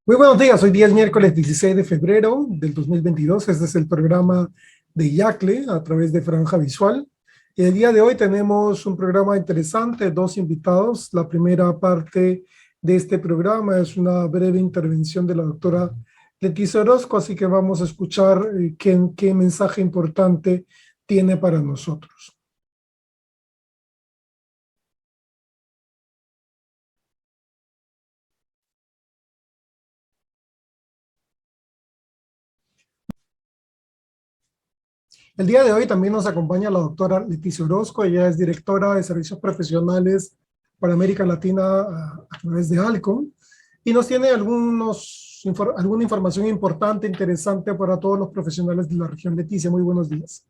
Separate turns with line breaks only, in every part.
Muy buenos días, hoy día es miércoles 16 de febrero del 2022. Este es el programa de IACLE a través de Franja Visual. Y el día de hoy tenemos un programa interesante, dos invitados. La primera parte de este programa es una breve intervención de la doctora Leticia Orozco, así que vamos a escuchar qué mensaje importante tiene para nosotros. El día de hoy también nos acompaña la doctora Leticia Orozco. Ella es directora de Servicios Profesionales para América Latina a través de Alcon y nos tiene alguna información importante, interesante para todos los profesionales de la región. Leticia, muy buenos días.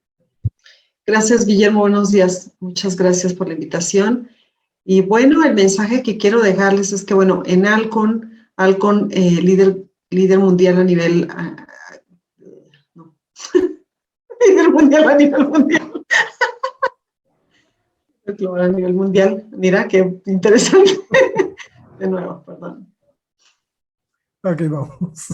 Gracias, Guillermo. Buenos días. Muchas gracias por la invitación. Y bueno, el mensaje que quiero dejarles es que, bueno, en Alcon líder mundial a nivel... no. líder mundial a nivel mundial. Global a nivel mundial. Mira, qué interesante. De nuevo, perdón.
Ok, vamos.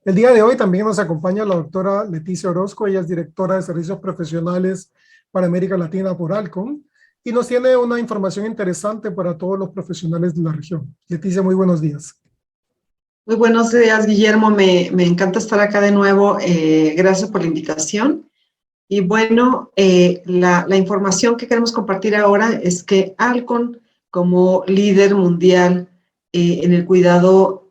El día de hoy también nos acompaña la doctora Leticia Orozco. Ella es directora de Servicios Profesionales para América Latina por Alcon y nos tiene una información interesante para todos los profesionales de la región. Leticia, muy buenos días.
Muy buenos días, Guillermo. Me encanta estar acá de nuevo. Gracias por la invitación. Y bueno, la información que queremos compartir ahora es que Alcon, como líder mundial en el cuidado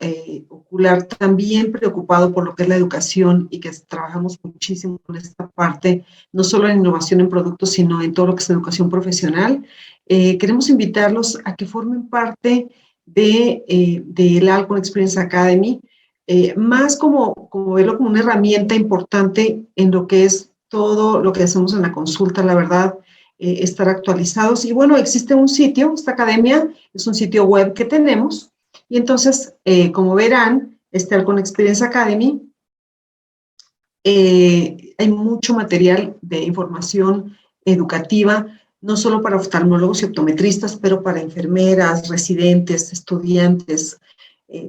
ocular, también preocupado por lo que es la educación y que trabajamos muchísimo en esta parte, no solo en innovación en productos, sino en todo lo que es educación profesional, queremos invitarlos a que formen parte del Alcon Experience Academy, más como verlo como una herramienta importante en lo que es todo lo que hacemos en la consulta, la verdad, estar actualizados. Y bueno, existe un sitio, esta academia es un sitio web que tenemos, y entonces, como verán, Alcon Experience Academy, hay mucho material de información educativa, no solo para oftalmólogos y optometristas, pero para enfermeras, residentes, estudiantes,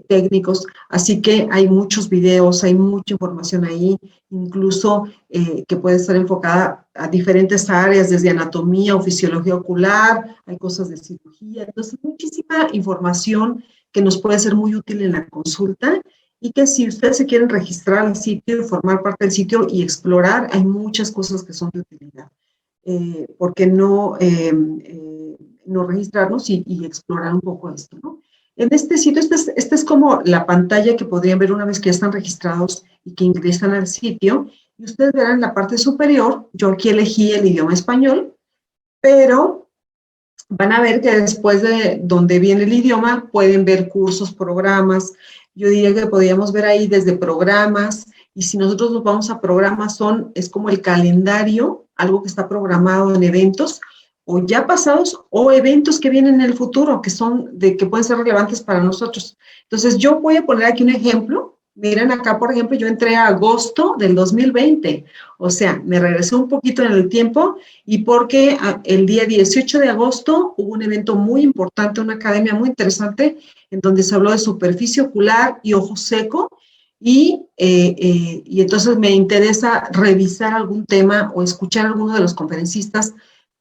técnicos, así que hay muchos videos, hay mucha información ahí, incluso que puede estar enfocada a diferentes áreas, desde anatomía o fisiología ocular, hay cosas de cirugía, entonces muchísima información que nos puede ser muy útil en la consulta y que si ustedes se quieren registrar al sitio y formar parte del sitio y explorar, hay muchas cosas que son de utilidad. ¿Por qué no registrarnos y explorar un poco esto, ¿no? En este sitio, esta es como la pantalla que podrían ver una vez que ya están registrados y que ingresan al sitio. Y ustedes verán en la parte superior, yo aquí elegí el idioma español, pero van a ver que después de donde viene el idioma, pueden ver cursos, programas. Yo diría que podríamos ver ahí desde programas, y si nosotros nos vamos a programas, es como el calendario, algo que está programado en eventos, o ya pasados, o eventos que vienen en el futuro, que pueden ser relevantes para nosotros. Entonces, yo voy a poner aquí un ejemplo. Miren acá, por ejemplo, yo entré a agosto del 2020, o sea, me regresé un poquito en el tiempo, y porque el día 18 de agosto hubo un evento muy importante, una academia muy interesante, en donde se habló de superficie ocular y ojo seco, y entonces me interesa revisar algún tema o escuchar a alguno de los conferencistas.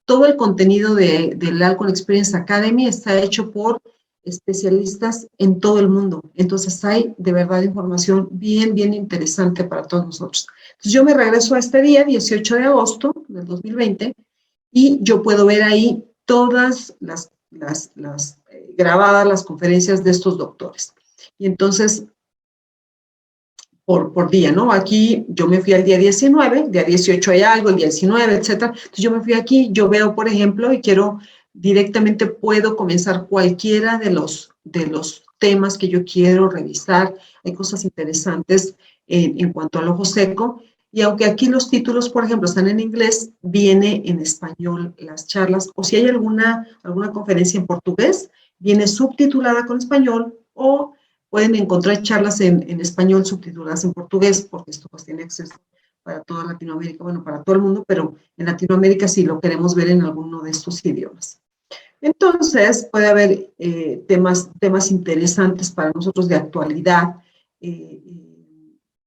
Todo el contenido del Alcon Experience Academy está hecho por especialistas en todo el mundo. Entonces hay de verdad información bien, bien interesante para todos nosotros. Entonces yo me regreso a este día, 18 de agosto del 2020, y yo puedo ver ahí todas las grabadas, las conferencias de estos doctores. Y entonces, por día, ¿no? Aquí yo me fui al día 19, día 18 hay algo, el día 19, etcétera. Entonces yo me fui aquí, yo veo, por ejemplo, y directamente puedo comenzar cualquiera de los temas que yo quiero revisar. Hay cosas interesantes en cuanto al ojo seco. Y aunque aquí los títulos, por ejemplo, están en inglés, viene en español las charlas. O si hay alguna conferencia en portugués, viene subtitulada con español, o pueden encontrar charlas en español subtituladas en portugués, porque esto pues tiene acceso para toda Latinoamérica, bueno, para todo el mundo, pero en Latinoamérica sí lo queremos ver en alguno de estos idiomas. Entonces, puede haber temas interesantes para nosotros de actualidad.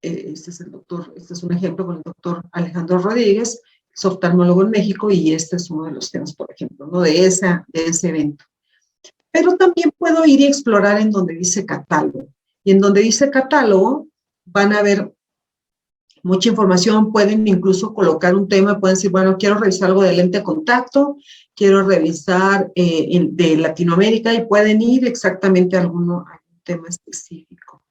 Este es un ejemplo con el doctor Alejandro Rodríguez, es oftalmólogo en México, y este es uno de los temas, por ejemplo, ¿no? de ese evento. Pero también puedo ir y explorar en donde dice catálogo. Y en donde dice catálogo van a ver mucha información, pueden incluso colocar un tema, pueden decir, bueno, quiero revisar algo de lente de contacto, quiero revisar de Latinoamérica, y pueden ir exactamente a algún tema específico.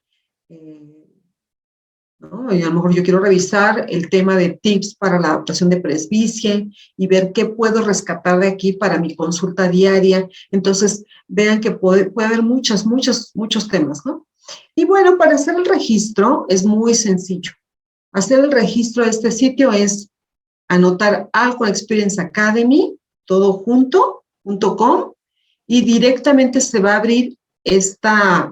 ¿No? Y a lo mejor yo quiero revisar el tema de tips para la adaptación de presbicie y ver qué puedo rescatar de aquí para mi consulta diaria. Entonces, vean que puede haber muchos temas, ¿no? Y bueno, para hacer el registro es muy sencillo. Hacer el registro de este sitio es anotar Alcon Experience Academy, todo junto, .com, y directamente se va a abrir esta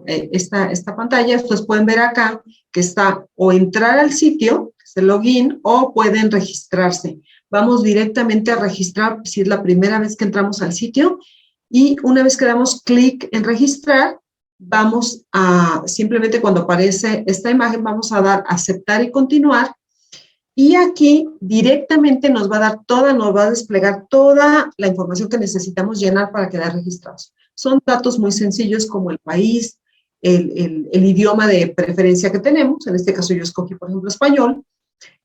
pantalla. Ustedes pueden ver acá que está o entrar al sitio, que es el login, o pueden registrarse. Vamos directamente a registrar si es la primera vez que entramos al sitio, y una vez que damos clic en registrar, vamos a, simplemente cuando aparece esta imagen, vamos a dar aceptar y continuar, y aquí directamente nos va a desplegar toda la información que necesitamos llenar para quedar registrados. Son datos muy sencillos como el país, el idioma de preferencia que tenemos, en este caso yo escogí, por ejemplo, español,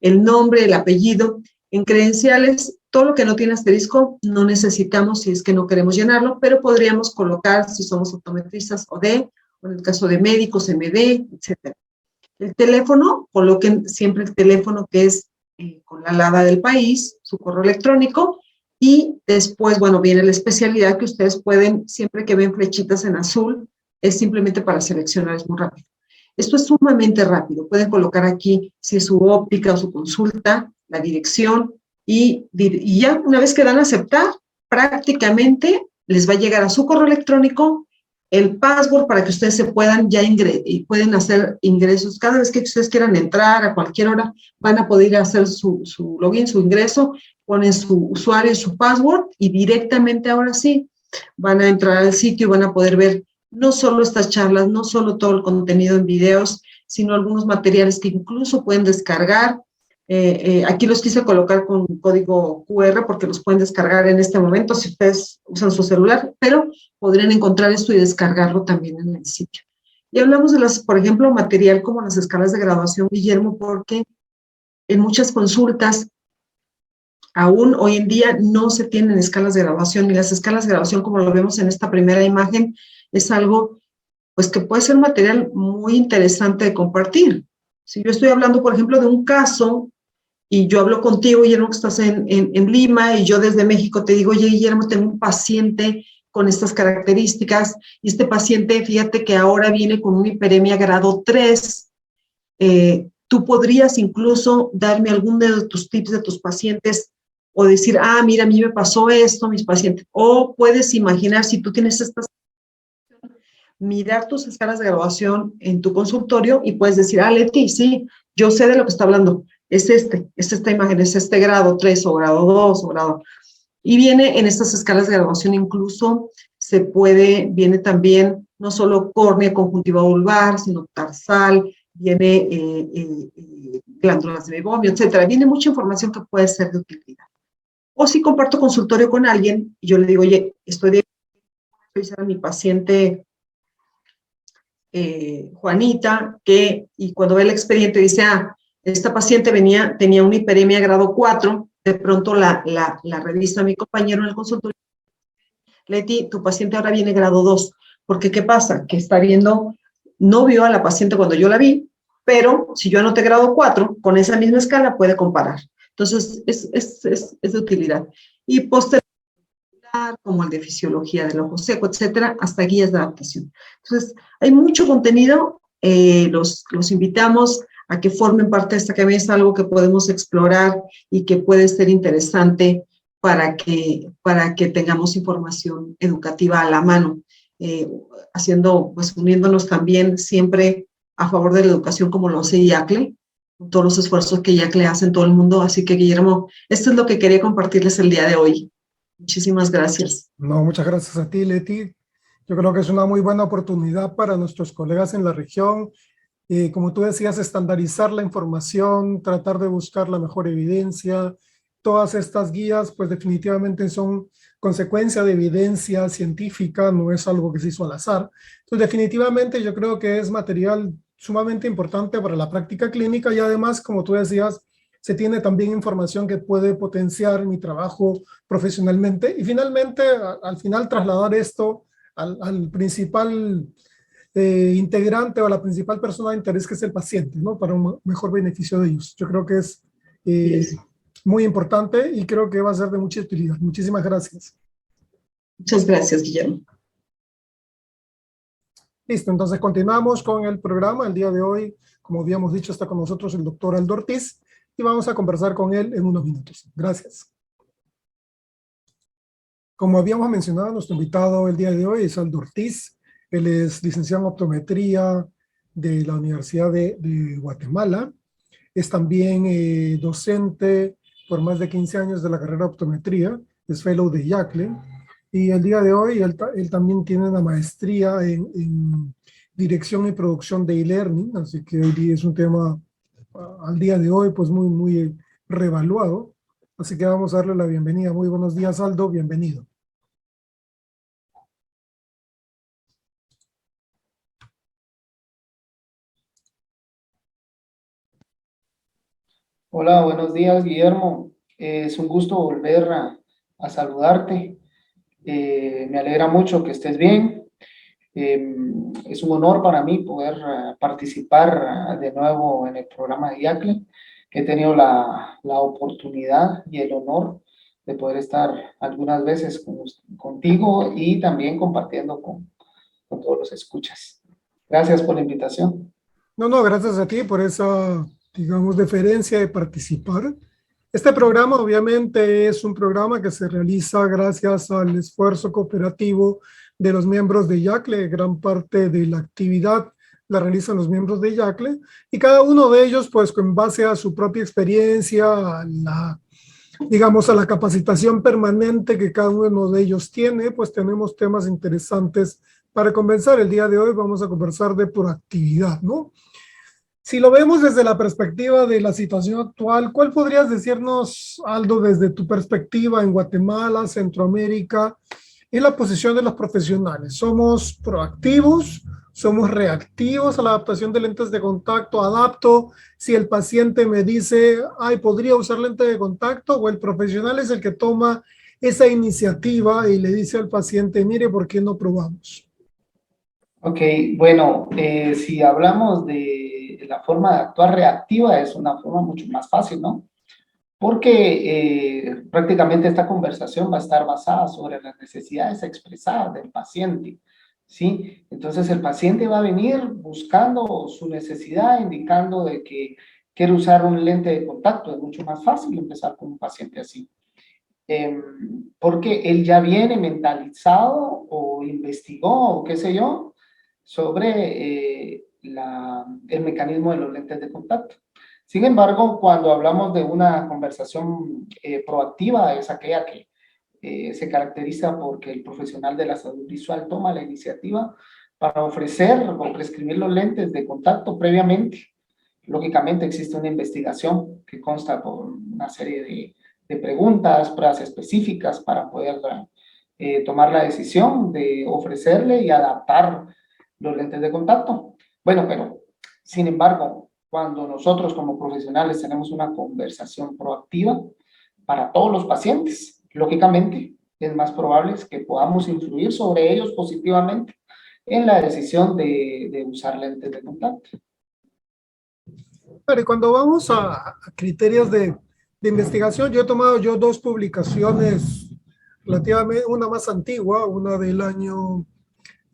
el nombre, el apellido. En credenciales, todo lo que no tiene asterisco no necesitamos si es que no queremos llenarlo, pero podríamos colocar si somos optometristas o en el caso de médicos, MD, etc. El teléfono, coloquen siempre el teléfono que es con la alada del país, su correo electrónico, y después, bueno, viene la especialidad que ustedes pueden, siempre que ven flechitas en azul, es simplemente para seleccionar, es muy rápido. Esto es sumamente rápido. Pueden colocar aquí si es su óptica o su consulta, la dirección, y ya una vez que dan a aceptar, prácticamente les va a llegar a su correo electrónico el password para que ustedes se puedan pueden hacer ingresos. Cada vez que ustedes quieran entrar a cualquier hora, van a poder hacer su login, su ingreso, ponen su usuario y su password, y directamente ahora sí van a entrar al sitio y van a poder ver no solo estas charlas, no solo todo el contenido en videos, sino algunos materiales que incluso pueden descargar. Aquí los quise colocar con código QR porque los pueden descargar en este momento si ustedes usan su celular, pero podrían encontrar esto y descargarlo también en el sitio. Y hablamos de por ejemplo, material como las escalas de graduación, Guillermo, porque en muchas consultas aún hoy en día no se tienen escalas de graduación, y las escalas de graduación, como lo vemos en esta primera imagen, es algo pues que puede ser un material muy interesante de compartir. Si yo estoy hablando, por ejemplo, de un caso, y yo hablo contigo, Guillermo, que estás en Lima, y yo desde México te digo, oye, Guillermo, tengo un paciente con estas características, y este paciente, fíjate que ahora viene con una hiperemia grado 3, tú podrías incluso darme alguno de tus tips de tus pacientes, o decir, mira, a mí me pasó esto, mis pacientes, o puedes imaginar, si tú tienes estas, mirar tus escalas de graduación en tu consultorio, y puedes decir, Leti, sí, yo sé de lo que está hablando, es esta imagen, es este grado 3 o grado 2 o grado. Y viene en estas escalas de graduación incluso viene también no solo córnea conjuntiva vulvar, sino tarsal, viene glándulas de mebomio, etcétera. Viene mucha información que puede ser de utilidad. O si comparto consultorio con alguien y yo le digo, oye, estoy de revisar a mi paciente Juanita, y cuando ve el expediente dice, esta paciente tenía una hiperemia grado 4, de pronto la revisa mi compañero en el consultorio. Leti, tu paciente ahora viene grado 2, porque ¿qué pasa? Que no vio a la paciente cuando yo la vi, pero si yo anoté grado 4, con esa misma escala puede comparar. Entonces, es de utilidad. Y posteriormente, como el de fisiología del ojo seco, etcétera, hasta guías de adaptación. Entonces, hay mucho contenido, los invitamos a que formen parte de esta academia, es algo que podemos explorar y que puede ser interesante para que tengamos información educativa a la mano, uniéndonos también siempre a favor de la educación como lo hace IACLE, todos los esfuerzos que IACLE hace en todo el mundo. Así que, Guillermo, esto es lo que quería compartirles el día de hoy. Muchísimas gracias.
No, muchas gracias a ti, Leti. Yo creo que es una muy buena oportunidad para nuestros colegas en la región. Como tú decías, estandarizar la información, tratar de buscar la mejor evidencia. Todas estas guías, pues definitivamente son consecuencia de evidencia científica, no es algo que se hizo al azar. Entonces, definitivamente yo creo que es material sumamente importante para la práctica clínica y además, como tú decías, se tiene también información que puede potenciar mi trabajo profesionalmente y finalmente, al final, trasladar esto al principal integrante o la principal persona de interés que es el paciente, ¿no? Para un mejor beneficio de ellos. Yo creo que es
Yes.
muy importante y creo que va a ser de mucha utilidad. Muchísimas gracias.
Muchas gracias, Guillermo.
Listo, entonces continuamos con el programa. El día de hoy, como habíamos dicho, está con nosotros el doctor Aldo Ortiz y vamos a conversar con él en unos minutos. Gracias. Como habíamos mencionado, nuestro invitado el día de hoy es Aldo Ortiz. Él es licenciado en optometría de la Universidad de Guatemala. Es también docente por más de 15 años de la carrera de optometría. Es fellow de IACLE. Y el día de hoy él también tiene una maestría en dirección y producción de e-learning. Así que hoy día es un tema al día de hoy pues muy revaluado. Así que vamos a darle la bienvenida. Muy buenos días, Aldo. Bienvenido.
Hola, buenos días, Guillermo. Es un gusto volver a saludarte. Me alegra mucho que estés bien. Es un honor para mí poder participar de nuevo en el programa de IACLE. He tenido la oportunidad y el honor de poder estar algunas veces contigo y también compartiendo con todos los escuchas. Gracias por la invitación.
No, gracias a ti por esa, digamos, deferencia de participar. Este programa obviamente es un programa que se realiza gracias al esfuerzo cooperativo de los miembros de IACLE. Gran parte de la actividad la realizan los miembros de IACLE y cada uno de ellos, pues, con base a su propia experiencia, digamos, a la capacitación permanente que cada uno de ellos tiene, pues tenemos temas interesantes para conversar. El día de hoy vamos a conversar de proactividad, ¿no? Si lo vemos desde la perspectiva de la situación actual, ¿cuál podrías decirnos, Aldo, desde tu perspectiva en Guatemala, Centroamérica, en la posición de los profesionales? ¿Somos proactivos? ¿Somos reactivos a la adaptación de lentes de contacto? ¿Adapto si el paciente me dice, ay, podría usar lente de contacto? ¿O el profesional es el que toma esa iniciativa y le dice al paciente, mire, ¿por qué no probamos?
Ok, bueno, si hablamos de la forma de actuar reactiva, es una forma mucho más fácil, ¿no? Porque prácticamente esta conversación va a estar basada sobre las necesidades expresadas del paciente, ¿sí? Entonces el paciente va a venir buscando su necesidad, indicando de que quiere usar un lente de contacto. Es mucho más fácil empezar con un paciente así. Porque él ya viene mentalizado o investigó o qué sé yo sobre el mecanismo de los lentes de contacto. Sin embargo, cuando hablamos de una conversación proactiva, es aquella que se caracteriza porque el profesional de la salud visual toma la iniciativa para ofrecer o prescribir los lentes de contacto previamente. Lógicamente existe una investigación que consta por una serie de preguntas, pruebas específicas para poder tomar la decisión de ofrecerle y adaptar los lentes de contacto. Bueno, pero sin embargo, cuando nosotros como profesionales tenemos una conversación proactiva para todos los pacientes, lógicamente es más probable que podamos influir sobre ellos positivamente en la decisión de usar lentes de contacto.
Pero cuando vamos a criterios de investigación, yo he tomado dos publicaciones relativamente, una más antigua, una del año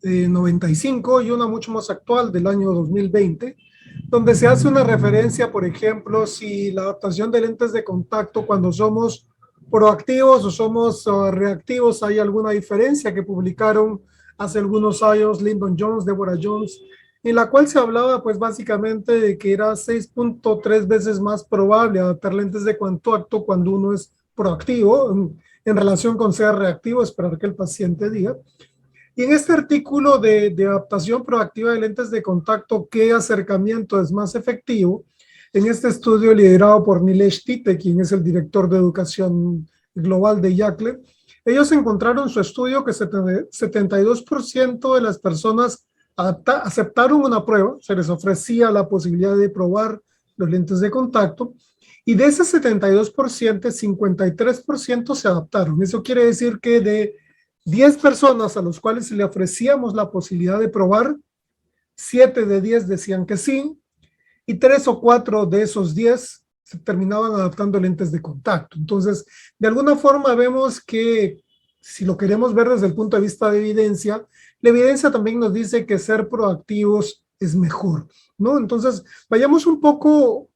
95 y una mucho más actual del año 2020, donde se hace una referencia, por ejemplo, si la adaptación de lentes de contacto cuando somos proactivos o somos reactivos, hay alguna diferencia que publicaron hace algunos años Lyndon Jones, Deborah Jones, en la cual se hablaba pues básicamente de que era 6.3 veces más probable adaptar lentes de contacto cuando uno es proactivo. en relación con ser reactivo, esperar que el paciente diga. Y en este artículo de adaptación proactiva de lentes de contacto, ¿qué acercamiento es más efectivo? En este estudio liderado por Nilesh Tite, quien es el director de educación global de IACLE, ellos encontraron en su estudio que 72% de las personas aceptaron una prueba, se les ofrecía la posibilidad de probar los lentes de contacto, y de ese 72%, 53% se adaptaron. Eso quiere decir que de 10 personas a los cuales le ofrecíamos la posibilidad de probar, 7 de 10 decían que sí, y 3 o 4 de esos 10 se terminaban adaptando lentes de contacto. Entonces, de alguna forma vemos que, si lo queremos ver desde el punto de vista de evidencia, la evidencia también nos dice que ser proactivos es mejor, ¿no? Entonces, vayamos un poco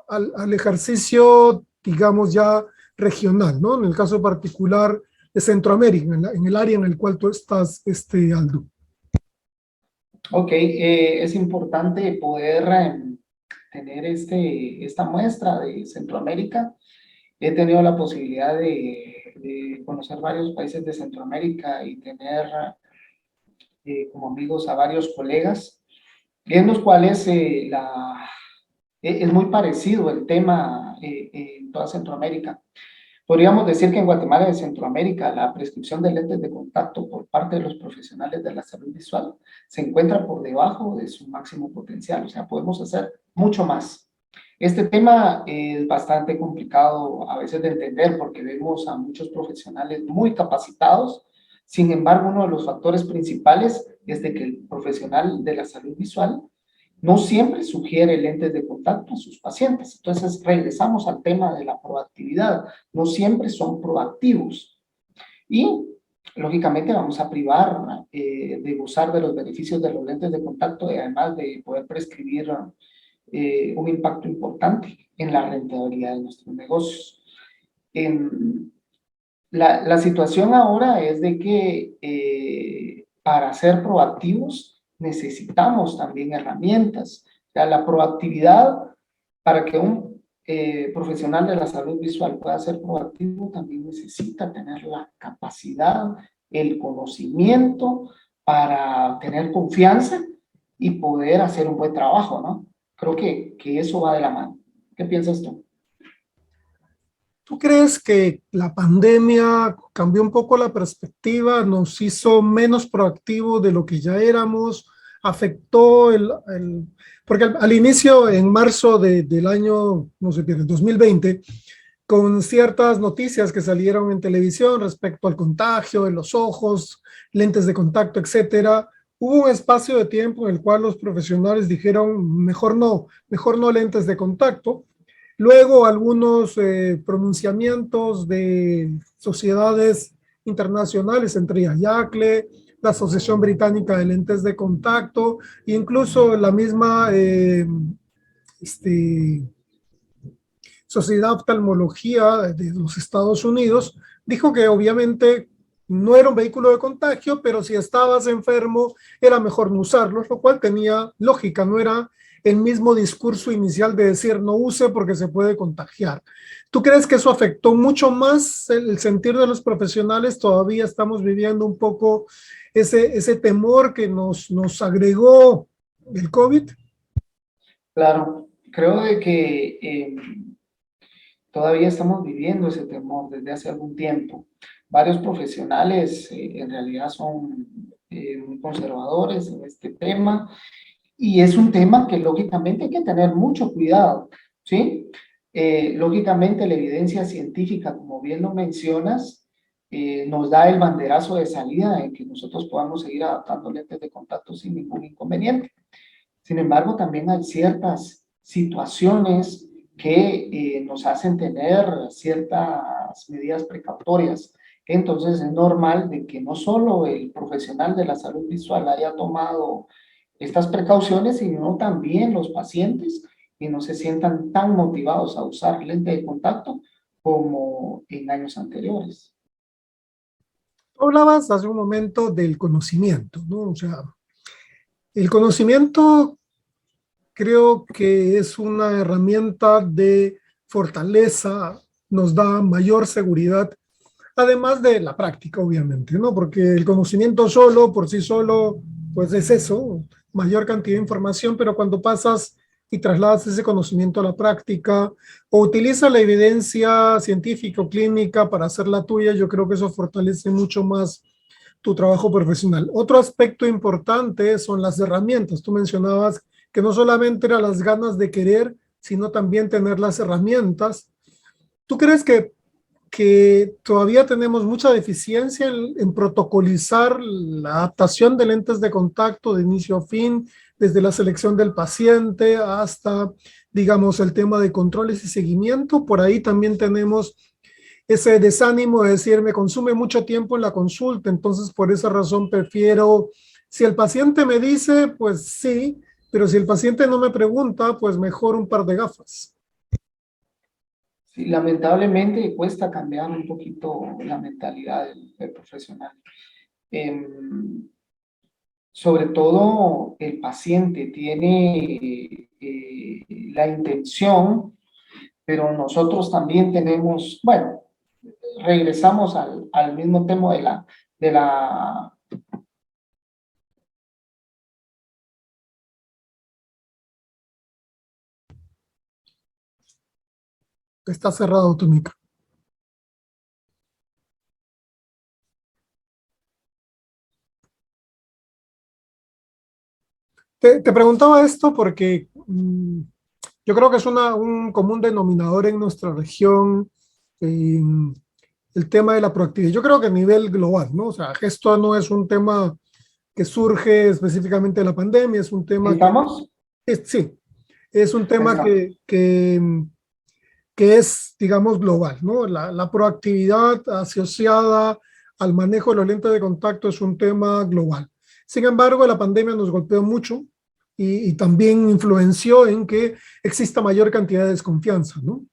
al ejercicio, digamos, ya regional, ¿no? En el caso particular de Centroamérica, en el área en el cual tú estás, Aldo.
Ok, es importante poder tener esta muestra de Centroamérica. He tenido la posibilidad de conocer varios países de Centroamérica y tener como amigos a varios colegas, en los cuales es muy parecido el tema en toda Centroamérica. Podríamos decir que en Guatemala y Centroamérica la prescripción de lentes de contacto por parte de los profesionales de la salud visual se encuentra por debajo de su máximo potencial, o sea, podemos hacer mucho más. Este tema es bastante complicado a veces de entender porque vemos a muchos profesionales muy capacitados. Sin embargo, uno de los factores principales es de que el profesional de la salud visual no siempre sugiere lentes de contacto a sus pacientes. Entonces, regresamos al tema de la proactividad. No siempre son proactivos. Y, lógicamente, vamos a privar de gozar de los beneficios de los lentes de contacto y además de poder prescribir un impacto importante en la rentabilidad de nuestros negocios. La situación ahora es de que para ser proactivos necesitamos también herramientas. O sea, la proactividad, para que un profesional de la salud visual pueda ser proactivo, también necesita tener la capacidad, el conocimiento para tener confianza y poder hacer un buen trabajo, ¿no? Creo que eso va de la mano. ¿Qué piensas tú?
¿Tú crees que la pandemia cambió un poco la perspectiva, nos hizo menos proactivos de lo que ya éramos, afectó porque al inicio, en marzo del año, no sé, del 2020, con ciertas noticias que salieron en televisión respecto al contagio de los ojos, lentes de contacto, etcétera, hubo un espacio de tiempo en el cual los profesionales dijeron, mejor no lentes de contacto. Luego algunos pronunciamientos de sociedades internacionales, entre ellas IACLE, la Asociación Británica de Lentes de Contacto, e incluso la misma Sociedad de Oftalmología de los Estados Unidos, dijo que obviamente no era un vehículo de contagio, pero si estabas enfermo era mejor no usarlo, lo cual tenía lógica, no era el mismo discurso inicial de decir no use porque se puede contagiar. ¿Tú crees que eso afectó mucho más el sentir de los profesionales? Todavía estamos viviendo un poco ese temor que nos agregó el COVID.
Claro, creo de que todavía estamos viviendo ese temor desde hace algún tiempo. Varios profesionales en realidad son muy conservadores en este tema y es un tema que lógicamente hay que tener mucho cuidado, ¿sí? Lógicamente la evidencia científica, como bien lo mencionas, nos da el banderazo de salida en que nosotros podamos seguir adaptando lentes de contacto sin ningún inconveniente. Sin embargo, también hay ciertas situaciones que nos hacen tener ciertas medidas precautorias. Entonces es normal de que no solo el profesional de la salud visual haya tomado estas precauciones, sino también los pacientes y no se sientan tan motivados a usar lente de contacto como en años anteriores.
Hablabas hace un momento del conocimiento, ¿no? O sea, el conocimiento creo que es una herramienta de fortaleza, nos da mayor seguridad Además de la práctica, obviamente, ¿no? Porque el conocimiento solo, por sí solo, pues es eso, mayor cantidad de información, pero cuando pasas y trasladas ese conocimiento a la práctica o utiliza la evidencia científica o clínica para hacer la tuya, yo creo que eso fortalece mucho más tu trabajo profesional. Otro aspecto importante son las herramientas. Tú mencionabas que no solamente eran las ganas de querer, sino también tener las herramientas. ¿Tú crees que todavía tenemos mucha deficiencia en protocolizar la adaptación de lentes de contacto de inicio a fin, desde la selección del paciente hasta, digamos, el tema de controles y seguimiento? Por ahí también tenemos ese desánimo de decir, me consume mucho tiempo en la consulta, entonces por esa razón prefiero, si el paciente me dice, pues sí, pero si el paciente no me pregunta, pues mejor un par de gafas.
Sí, lamentablemente cuesta cambiar un poquito la mentalidad del profesional. Sobre todo el paciente tiene la intención, pero nosotros también tenemos, bueno, regresamos al mismo tema de la.
Está cerrado tu micro. Te preguntaba esto porque yo creo que es un común denominador en nuestra región, eh, el tema de la proactividad. Yo creo que a nivel global, ¿no? O sea, esto no es un tema que surge específicamente de la pandemia, es un tema que,
¿Estamos?
sí, es un tema
Está.
que es, digamos, global, ¿no? La proactividad asociada al manejo de los lentes de contacto es un tema global. Sin embargo, la pandemia nos golpeó mucho y también influenció en que exista mayor cantidad de desconfianza, ¿no?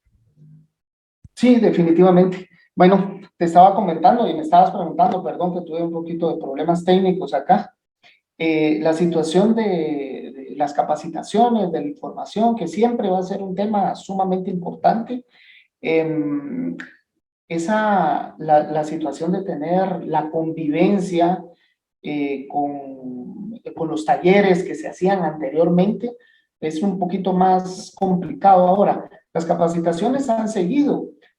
Sí, definitivamente. Bueno, te estaba comentando y me estabas preguntando, perdón que tuve un poquito de problemas técnicos acá. La situación de las capacitaciones, de la información, que siempre va a ser un tema sumamente importante. Eh, la situación de tener la convivencia con los talleres que se hacían anteriormente es un poquito más complicado ahora. Las capacitaciones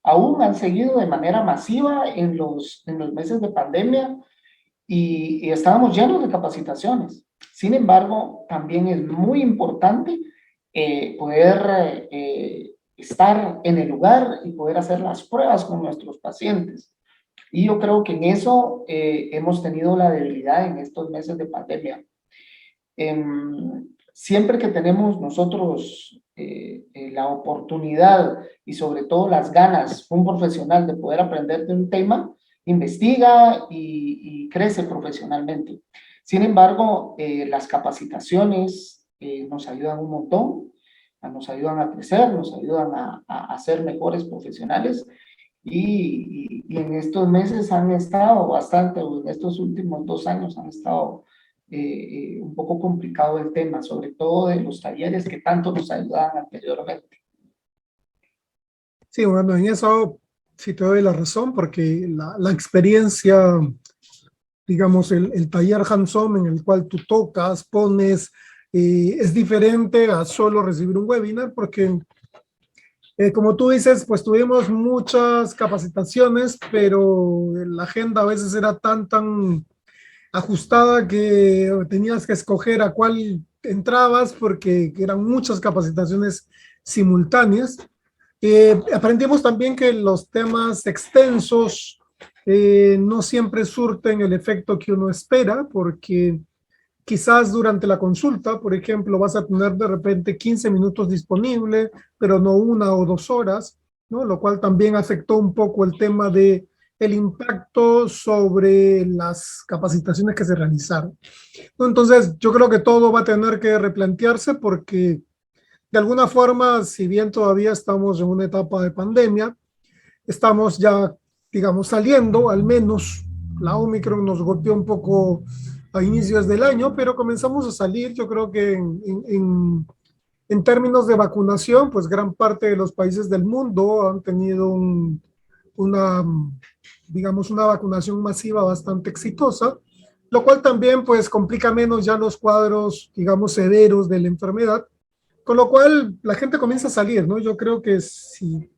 aún han seguido de manera masiva en los meses de pandemia y estábamos llenos de capacitaciones. Sin embargo, también es muy importante poder estar en el lugar y poder hacer las pruebas con nuestros pacientes. Y yo creo que en eso hemos tenido la debilidad en estos meses de pandemia. Siempre que tenemos nosotros la oportunidad y sobre todo las ganas, un profesional de poder aprender de un tema, investiga y crece profesionalmente. Sin embargo, las capacitaciones nos ayudan un montón, nos ayudan a crecer, nos ayudan a ser mejores profesionales y en estos meses han estado bastante, o en estos últimos 2 años han estado un poco complicado el tema, sobre todo de los talleres que tanto nos ayudaban anteriormente.
Sí, bueno, en eso sí te doy la razón, porque la experiencia, digamos, el taller hands-on en el cual tú tocas, pones, es diferente a solo recibir un webinar, porque como tú dices, pues tuvimos muchas capacitaciones, pero la agenda a veces era tan ajustada que tenías que escoger a cuál entrabas porque eran muchas capacitaciones simultáneas. Aprendimos también que los temas extensos no siempre surten el efecto que uno espera, porque quizás durante la consulta, por ejemplo, vas a tener de repente 15 minutos disponible, pero no 1 o 2 horas, ¿no? Lo cual también afectó un poco el tema de el impacto sobre las capacitaciones que se realizaron, ¿no? Entonces, yo creo que todo va a tener que replantearse porque de alguna forma, si bien todavía estamos en una etapa de pandemia, estamos ya, digamos, saliendo, al menos la Omicron nos golpeó un poco a inicios del año, pero comenzamos a salir. Yo creo que en términos de vacunación, pues gran parte de los países del mundo han tenido digamos, una vacunación masiva bastante exitosa, lo cual también pues complica menos ya los cuadros, digamos, severos de la enfermedad, con lo cual la gente comienza a salir, ¿no? Yo creo que si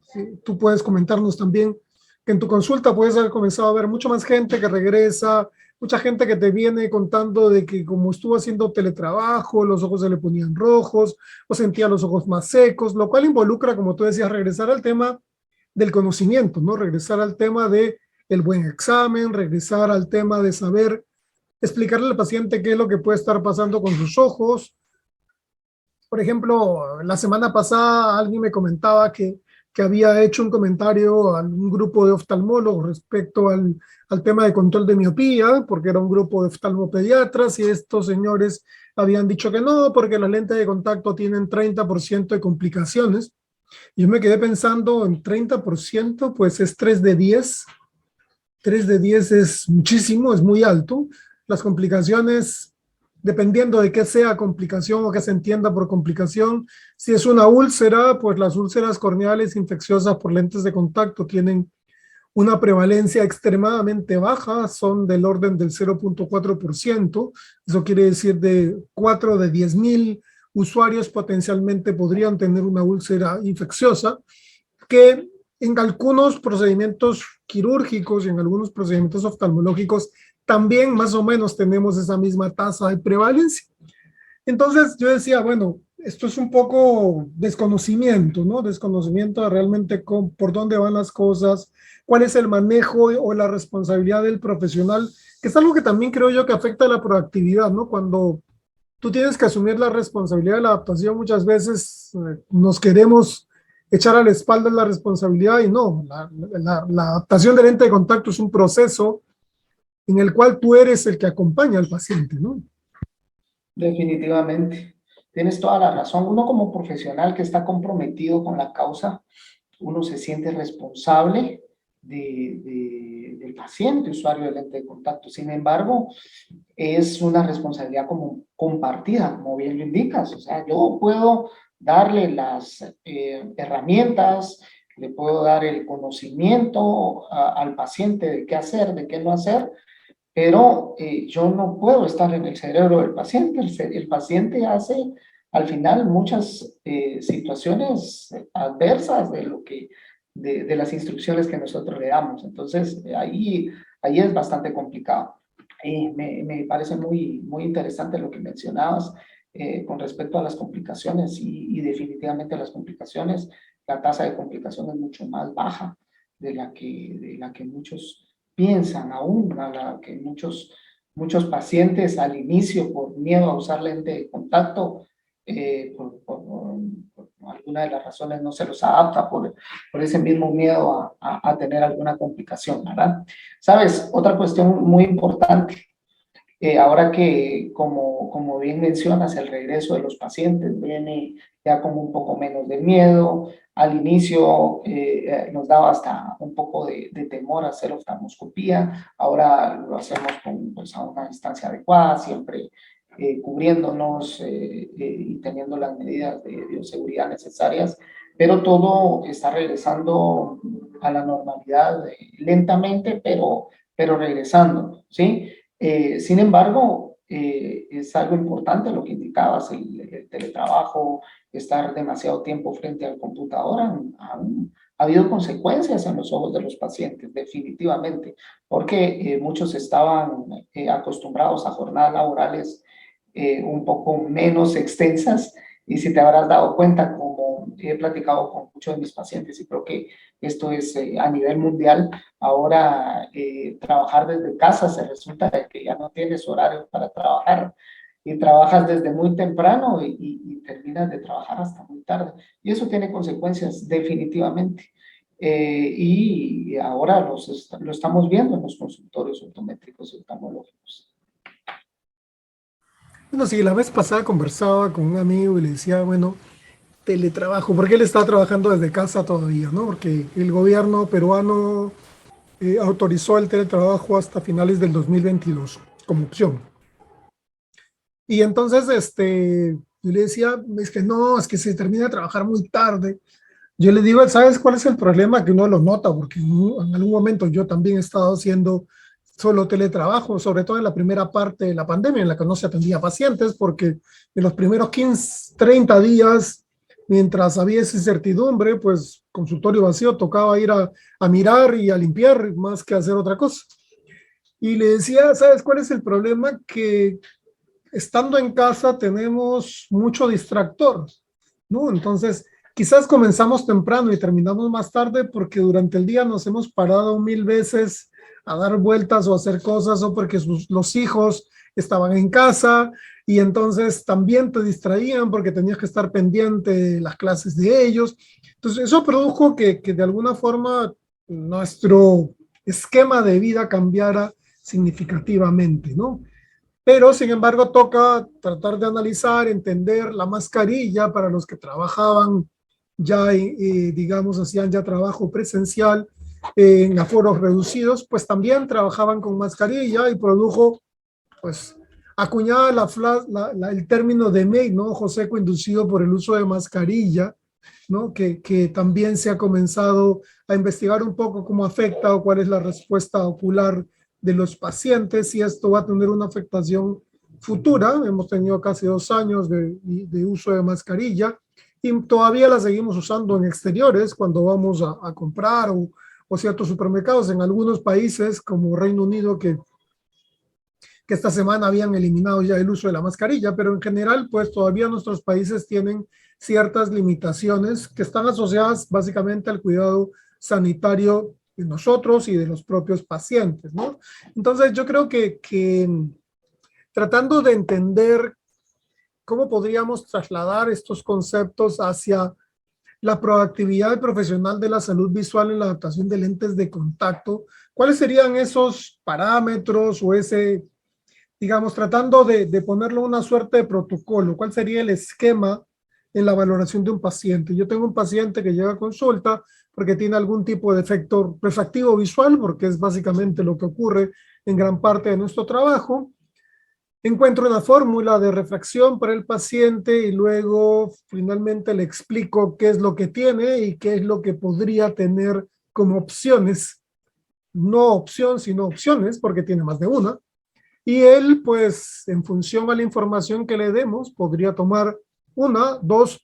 tú puedes comentarnos también que en tu consulta puedes haber comenzado a ver mucho más gente que regresa, mucha gente que te viene contando de que como estuvo haciendo teletrabajo, los ojos se le ponían rojos o sentía los ojos más secos, lo cual involucra, como tú decías, regresar al tema del conocimiento, ¿no? Regresar al tema de el buen examen, regresar al tema de saber explicarle al paciente qué es lo que puede estar pasando con sus ojos. Por ejemplo, la semana pasada alguien me comentaba que había hecho un comentario a un grupo de oftalmólogos respecto al tema de control de miopía, porque era un grupo de oftalmopediatras y estos señores habían dicho que no, porque las lentes de contacto tienen 30% de complicaciones. Y yo me quedé pensando en 30%, pues es 3 de 10. 3 de 10 es muchísimo, es muy alto. Las complicaciones, dependiendo de qué sea complicación o qué se entienda por complicación, si es una úlcera, pues las úlceras corneales infecciosas por lentes de contacto tienen una prevalencia extremadamente baja, son del orden del 0.4%. Eso quiere decir de 4 de 10.000 usuarios potencialmente podrían tener una úlcera infecciosa, que en algunos procedimientos quirúrgicos y en algunos procedimientos oftalmológicos también más o menos tenemos esa misma tasa de prevalencia. Entonces yo decía, bueno, esto es un poco desconocimiento, ¿no? Desconocimiento de realmente por dónde van las cosas, cuál es el manejo o la responsabilidad del profesional, que es algo que también creo yo que afecta a la proactividad, ¿no? Cuando tú tienes que asumir la responsabilidad de la adaptación, muchas veces nos queremos echar a la espalda la responsabilidad y no, la adaptación de lente de contacto es un proceso en el cual tú eres el que acompaña al paciente, ¿no?
Definitivamente. Tienes toda la razón. Uno como profesional que está comprometido con la causa, uno se siente responsable del paciente usuario de lente de contacto. Sin embargo, es una responsabilidad como compartida, como bien lo indicas. O sea, yo puedo darle las herramientas, le puedo dar el conocimiento al paciente de qué hacer, de qué no hacer, pero yo no puedo estar en el cerebro del paciente. El paciente hace al final muchas situaciones adversas de las instrucciones que nosotros le damos. Entonces, ahí es bastante complicado. Me parece muy interesante lo que mencionabas con respecto a las complicaciones y definitivamente las complicaciones, la tasa de complicación es mucho más baja de la que muchos piensan aún, a la que muchos pacientes al inicio por miedo a usar lente de contacto, por alguna de las razones no se los adapta por ese mismo miedo a tener alguna complicación, ¿verdad? ¿Sabes? Otra cuestión muy importante, ahora que, como bien mencionas, el regreso de los pacientes viene ya como un poco menos de miedo. Al inicio nos daba hasta un poco de temor hacer oftalmoscopía. Ahora lo hacemos pues, a una distancia adecuada, siempre cubriéndonos y teniendo las medidas de bioseguridad necesarias. Pero todo está regresando a la normalidad lentamente, pero regresando, ¿sí? Sin embargo, es algo importante lo que indicabas, el teletrabajo, estar demasiado tiempo frente al computador, ha habido consecuencias en los ojos de los pacientes, definitivamente, porque muchos estaban acostumbrados a jornadas laborales un poco menos extensas, y si te habrás dado cuenta, como he platicado con muchos de mis pacientes, y creo que esto es a nivel mundial, ahora trabajar desde casa se resulta de que ya no tienes horario para trabajar y trabajas desde muy temprano y terminas de trabajar hasta muy tarde. Y eso tiene consecuencias definitivamente. Y ahora lo estamos viendo en los consultorios optométricos y oftalmológicos.
Bueno, sí, la vez pasada conversaba con un amigo y le decía, bueno, teletrabajo, porque él está trabajando desde casa todavía, ¿no? Porque el gobierno peruano autorizó el teletrabajo hasta finales del 2022 como opción. Y entonces, yo le decía, es que no, es que se termina de trabajar muy tarde. Yo le digo, ¿sabes cuál es el problema? Que uno lo nota, porque en algún momento yo también he estado haciendo solo teletrabajo, sobre todo en la primera parte de la pandemia, en la que no se atendía pacientes, porque en los primeros 15, 30 días, mientras había esa incertidumbre, pues consultorio vacío, tocaba ir a mirar y a limpiar más que hacer otra cosa. Y le decía, ¿sabes cuál es el problema? Que estando en casa tenemos mucho distractor, ¿no? Entonces, quizás comenzamos temprano y terminamos más tarde porque durante el día nos hemos parado 1000 veces a dar vueltas o a hacer cosas o porque los hijos estaban en casa y entonces también te distraían porque tenías que estar pendiente de las clases de ellos. Entonces, eso produjo que de alguna forma nuestro esquema de vida cambiara significativamente, ¿no? Pero, sin embargo, toca tratar de analizar, entender la mascarilla para los que trabajaban ya, digamos, hacían ya trabajo presencial en aforos reducidos, pues también trabajaban con mascarilla y produjo, pues, acuñada el término de MEI, ¿no? Ojo seco inducido por el uso de mascarilla, ¿no? Que también se ha comenzado a investigar un poco cómo afecta o cuál es la respuesta ocular de los pacientes, si esto va a tener una afectación futura. Hemos tenido casi 2 años de uso de mascarilla y todavía la seguimos usando en exteriores cuando vamos a comprar o ciertos supermercados en algunos países como Reino Unido que esta semana habían eliminado ya el uso de la mascarilla, pero en general, pues todavía nuestros países tienen ciertas limitaciones que están asociadas básicamente al cuidado sanitario de nosotros y de los propios pacientes, ¿no? Entonces, yo creo que tratando de entender cómo podríamos trasladar estos conceptos hacia la proactividad profesional de la salud visual en la adaptación de lentes de contacto, ¿cuáles serían esos parámetros o ese, digamos, tratando de ponerlo una suerte de protocolo? ¿Cuál sería el esquema en la valoración de un paciente? Yo tengo un paciente que llega a consulta porque tiene algún tipo de efecto refractivo visual, porque es básicamente lo que ocurre en gran parte de nuestro trabajo. Encuentro una fórmula de refracción para el paciente y luego finalmente le explico qué es lo que tiene y qué es lo que podría tener como opciones. No opción, sino opciones, porque tiene más de una. Y él, pues, en función a la información que le demos, podría tomar una, dos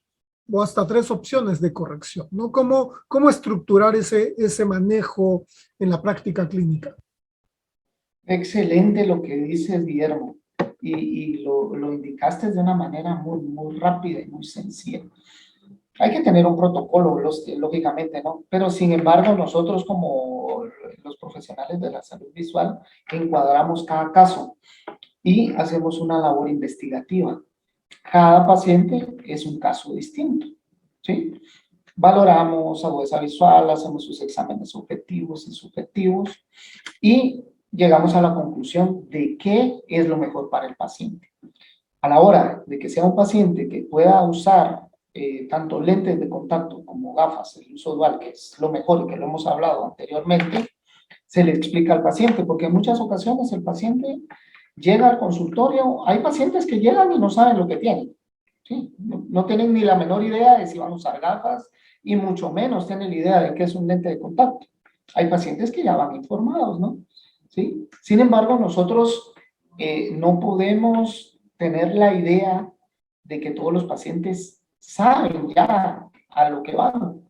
o hasta tres opciones de corrección, ¿no? ¿Cómo estructurar ese manejo en la práctica clínica?
Excelente lo que dices, Guillermo, y lo indicaste de una manera muy, muy rápida y muy sencilla. Hay que tener un protocolo, lógicamente, ¿no? Pero sin embargo, nosotros como los profesionales de la salud visual encuadramos cada caso y hacemos una labor investigativa. Cada paciente es un caso distinto, ¿sí? Valoramos agudeza visual, hacemos sus exámenes objetivos y subjetivos y llegamos a la conclusión de qué es lo mejor para el paciente. A la hora de que sea un paciente que pueda usar tanto lentes de contacto como gafas, el uso dual, que es lo mejor y que lo hemos hablado anteriormente, se le explica al paciente, porque en muchas ocasiones el paciente llega al consultorio, hay pacientes que llegan y no saben lo que tienen, ¿sí? No tienen ni la menor idea de si van a usar gafas y mucho menos tienen la idea de qué es un lente de contacto. Hay pacientes que ya van informados, ¿no? ¿Sí? Sin embargo, nosotros no podemos tener la idea de que todos los pacientes saben ya a lo que van,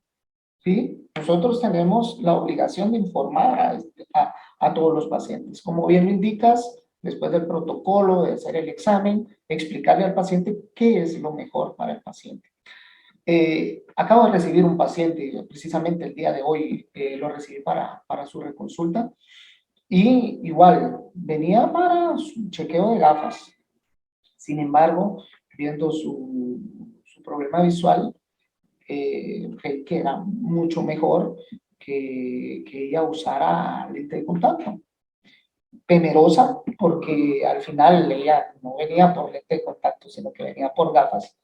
¿sí? Nosotros tenemos la obligación de informar a todos los pacientes. Como bien lo indicas, después del protocolo, de hacer el examen, explicarle al paciente qué es lo mejor para el paciente. Acabo de recibir un paciente, precisamente el día de hoy lo recibí para su reconsulta, y igual venía para su chequeo de gafas. Sin embargo, viendo su problema visual, que era mucho mejor que ella usara lente de contacto. Temerosa porque al final ella no venía por lente de contacto, sino que venía por gafas.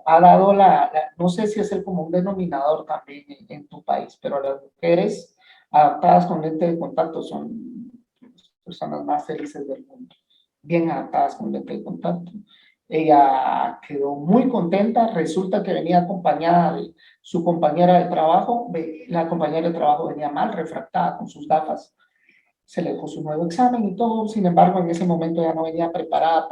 Ha dado no sé si es el común denominador también en tu país, pero las mujeres adaptadas con lente de contacto son las personas más felices del mundo, bien adaptadas con lente de contacto. Ella quedó muy contenta, resulta que venía acompañada de su compañera de trabajo, la compañera de trabajo venía mal, refractada con sus gafas, se le dejó su nuevo examen y todo, sin embargo en ese momento ya no venía preparada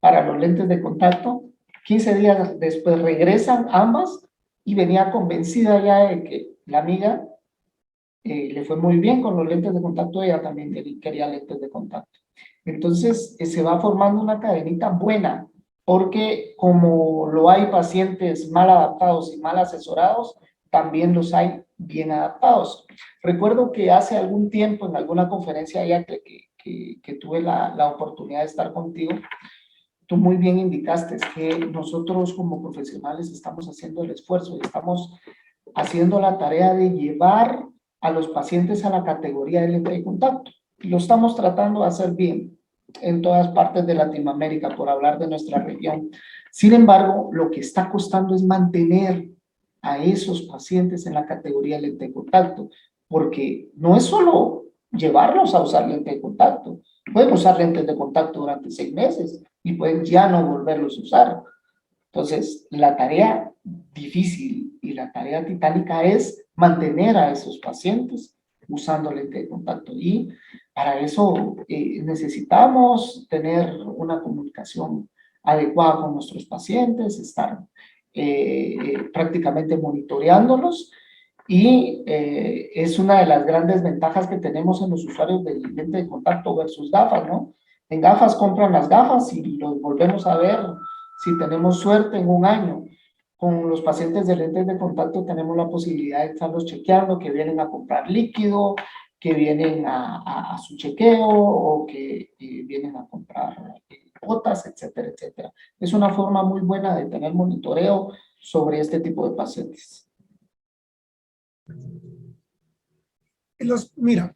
para los lentes de contacto. 15 días después regresan ambas y venía convencida ya de que la amiga le fue muy bien con los lentes de contacto, ella también quería lentes de contacto. Entonces se va formando una cadenita buena, porque como lo hay pacientes mal adaptados y mal asesorados, también los hay bien adaptados. Recuerdo que hace algún tiempo en alguna conferencia ya que tuve la oportunidad de estar contigo, tú muy bien indicaste que nosotros como profesionales estamos haciendo el esfuerzo y estamos haciendo la tarea de llevar a los pacientes a la categoría de lente de contacto. Y lo estamos tratando de hacer bien en todas partes de Latinoamérica, por hablar de nuestra región. Sin embargo, lo que está costando es mantener a esos pacientes en la categoría de lente de contacto, porque no es solo llevarlos a usar lente de contacto. Pueden usar lentes de contacto durante 6 meses y pueden ya no volverlos a usar. Entonces, la tarea difícil y la tarea titánica es mantener a esos pacientes usando lente de contacto. Y para eso necesitamos tener una comunicación adecuada con nuestros pacientes, estar prácticamente monitoreándolos. Y es una de las grandes ventajas que tenemos en los usuarios de lente de contacto versus gafas, ¿no? En gafas compran las gafas y los volvemos a ver si tenemos suerte en un año. Con los pacientes de lentes de contacto tenemos la posibilidad de estarlos chequeando, que vienen a comprar líquido, que vienen a su chequeo o que vienen a comprar botas, etcétera, etcétera. Es una forma muy buena de tener monitoreo sobre este tipo de pacientes.
Mira,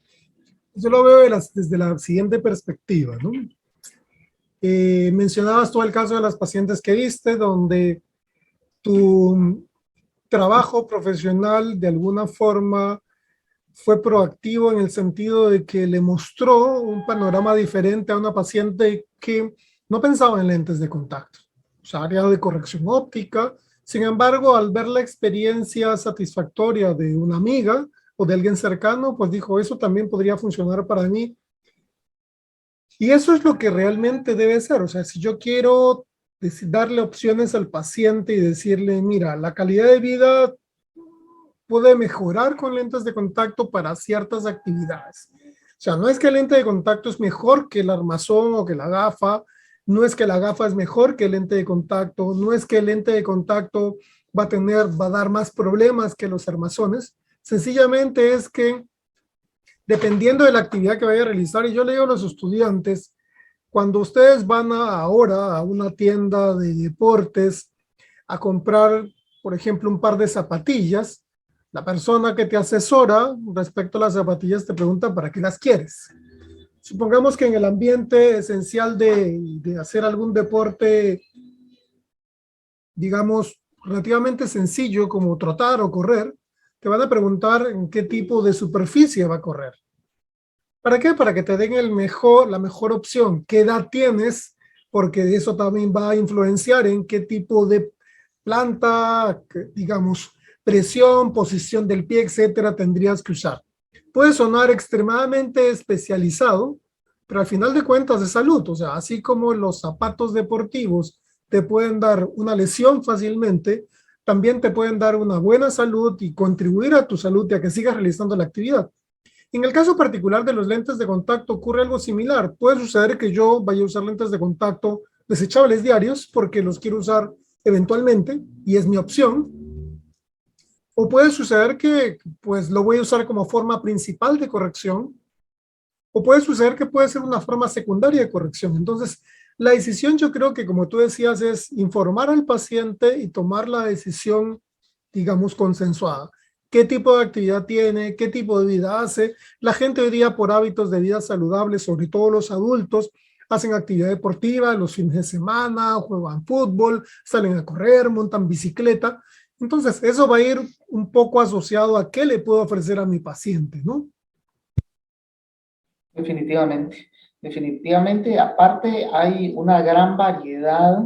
yo lo veo desde la siguiente perspectiva, ¿no? Mencionabas tú el caso de las pacientes que viste, donde tu trabajo profesional de alguna forma fue proactivo en el sentido de que le mostró un panorama diferente a una paciente que no pensaba en lentes de contacto, o sea, área de corrección óptica. Sin embargo, al ver la experiencia satisfactoria de una amiga o de alguien cercano, pues dijo, eso también podría funcionar para mí. Y eso es lo que realmente debe ser. O sea, si yo quiero darle opciones al paciente y decirle, mira, la calidad de vida puede mejorar con lentes de contacto para ciertas actividades. O sea, no es que el lente de contacto es mejor que el armazón o que la gafa, no es que la gafa es mejor que el lente de contacto, no es que el lente de contacto va a dar más problemas que los armazones, sencillamente es que dependiendo de la actividad que vaya a realizar, y yo le digo a los estudiantes, cuando ustedes van ahora a una tienda de deportes a comprar, por ejemplo, un par de zapatillas, la persona que te asesora respecto a las zapatillas te pregunta ¿para qué las quieres? Supongamos que en el ambiente esencial de hacer algún deporte, digamos, relativamente sencillo como trotar o correr, te van a preguntar en qué tipo de superficie va a correr. ¿Para qué? Para que te den la mejor opción. ¿Qué edad tienes? Porque eso también va a influenciar en qué tipo de planta, digamos, presión, posición del pie, etcétera, tendrías que usar. Puede sonar extremadamente especializado, pero al final de cuentas es salud. O sea, así como los zapatos deportivos te pueden dar una lesión fácilmente, también te pueden dar una buena salud y contribuir a tu salud y a que sigas realizando la actividad. En el caso particular de los lentes de contacto ocurre algo similar. Puede suceder que yo vaya a usar lentes de contacto desechables diarios porque los quiero usar eventualmente y es mi opción. O puede suceder que pues lo voy a usar como forma principal de corrección. O puede suceder que puede ser una forma secundaria de corrección. Entonces, la decisión yo creo que como tú decías es informar al paciente y tomar la decisión, digamos, consensuada. ¿Qué tipo de actividad tiene? ¿Qué tipo de vida hace? La gente hoy día por hábitos de vida saludables, sobre todo los adultos, hacen actividad deportiva los fines de semana, juegan fútbol, salen a correr, montan bicicleta. Entonces, eso va a ir un poco asociado a qué le puedo ofrecer a mi paciente, ¿no?
Definitivamente, definitivamente. Aparte hay una gran variedad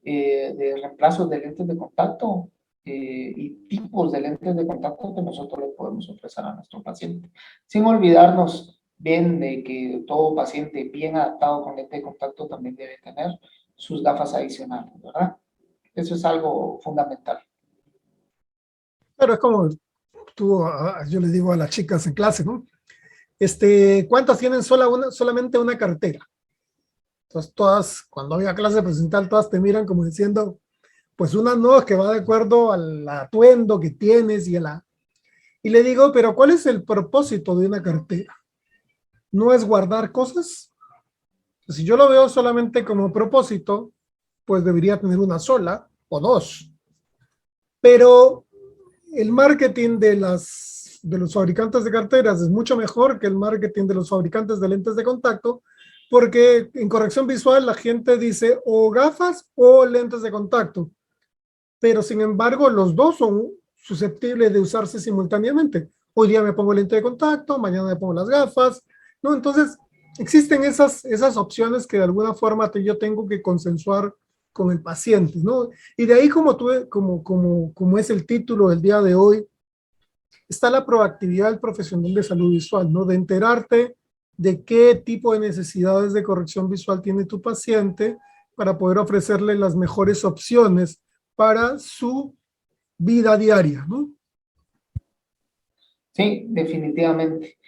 de reemplazos de lentes de contacto y tipos de lentes de contacto que nosotros le podemos ofrecer a nuestro paciente, sin olvidarnos bien de que todo paciente bien adaptado con lente de contacto también debe tener sus gafas adicionales, ¿verdad? Eso es algo fundamental.
Pero es como yo le digo a las chicas en clase, ¿no? ¿Cuántas tienen solamente una cartera? Entonces todas, cuando había clase presencial, todas te miran como diciendo, pues una no, que va de acuerdo al atuendo que tienes y le digo, pero ¿cuál es el propósito de una cartera? ¿No es guardar cosas? Si yo lo veo solamente como propósito, pues debería tener una sola o dos. Pero el marketing de los fabricantes de carteras es mucho mejor que el marketing de los fabricantes de lentes de contacto, porque en corrección visual la gente dice o gafas o lentes de contacto, pero sin embargo los dos son susceptibles de usarse simultáneamente. Hoy día me pongo lente de contacto, mañana me pongo las gafas, ¿no? Entonces existen esas opciones que de alguna forma yo tengo que consensuar con el paciente, ¿no? Y de ahí como es el título del día de hoy, está la proactividad del profesional de salud visual, ¿no? De enterarte de qué tipo de necesidades de corrección visual tiene tu paciente para poder ofrecerle las mejores opciones para su vida diaria, ¿no?
Sí, definitivamente.